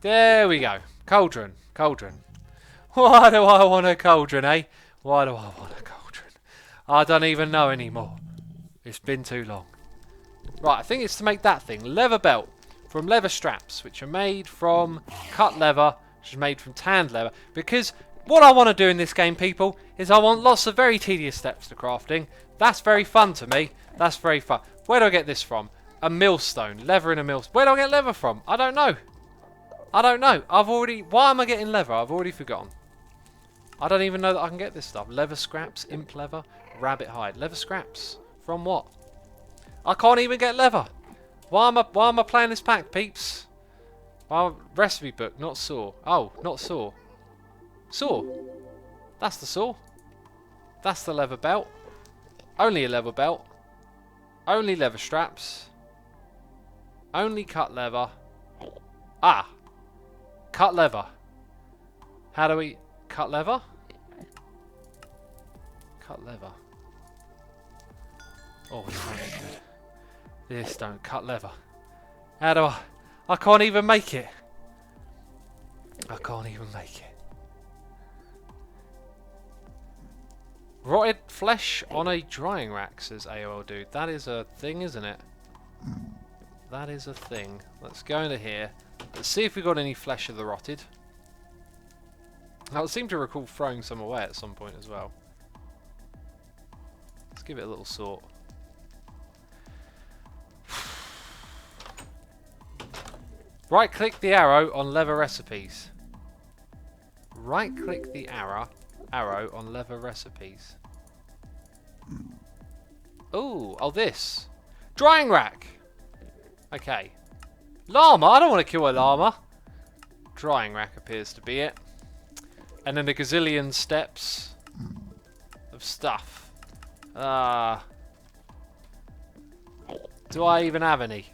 There we go. Cauldron. Cauldron. Why do I want a cauldron, eh? Why do I want a cauldron? I don't even know anymore. It's been too long. Right, I think it's to make that thing. Leather belt from leather straps, which are made from cut leather, which is made from tanned leather. Because what I want to do in this game, people, is I want lots of very tedious steps to crafting. That's very fun to me. That's very fun. Where do I get this from? A millstone. Leather in a millstone. Where do I get leather from? I don't know. I don't know. I've already... Why am I getting leather? I've already forgotten. I don't even know that I can get this stuff. Leather scraps, imp leather, rabbit hide. Leather scraps. From what? I can't even get leather. Why am I playing this pack, peeps? Recipe book, not saw. Oh, not saw. Saw. That's the saw. That's the leather belt. Only a leather belt. Only leather straps. Only cut leather. Ah. Cut leather. How do we... Cut leather? Cut leather. Oh, this don't look good. This don't cut leather. How do I can't even make it. I can't even make it. Rotted flesh on a drying rack, says AOL dude. That is a thing, isn't it? That is a thing. Let's go into here. Let's see if we got any flesh of the rotted. I seem to recall throwing some away at some point as well. Let's give it a little sort. Right click the arrow on leather recipes. Right click the arrow on leather recipes. Ooh, oh this. Drying rack. Okay. Llama, I don't want to kill a llama. Drying rack appears to be it. And then a gazillion steps of stuff. Do I even have any?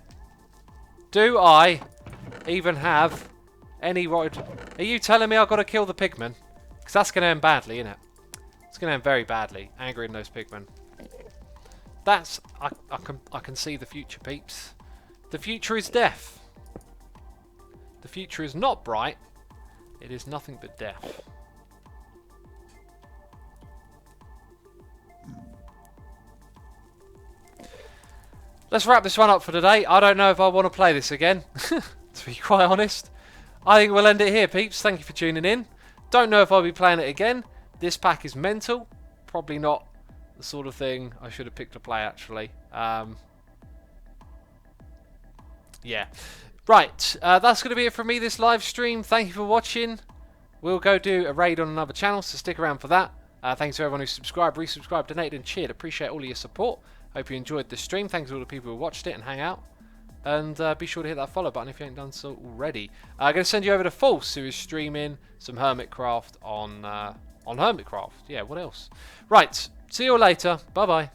Do I even have any rotted... Are you telling me I've got to kill the pigmen? Because that's going to end badly, isn't it? It's going to end very badly, angering those pigmen. That's... I can see the future, peeps. The future is death. The future is not bright. It is nothing but death. Let's wrap this one up for today. I don't know if I want to play this again, to be quite honest. I think we'll end it here, peeps. Thank you for tuning in. Don't know if I'll be playing it again. This pack is mental. Probably not the sort of thing I should have picked to play, actually. Yeah. Right, that's going to be it from me this live stream. Thank you for watching. We'll go do a raid on another channel, so stick around for that. Thanks to everyone who subscribed, resubscribed, donated and cheered. Appreciate all of your support. Hope you enjoyed this stream. Thanks to all the people who watched it and hang out. And be sure to hit that follow button if you ain't done so already. I'm going to send you over to False, who is streaming some Hermitcraft on Hermitcraft. Yeah, what else? Right, see you all later. Bye-bye.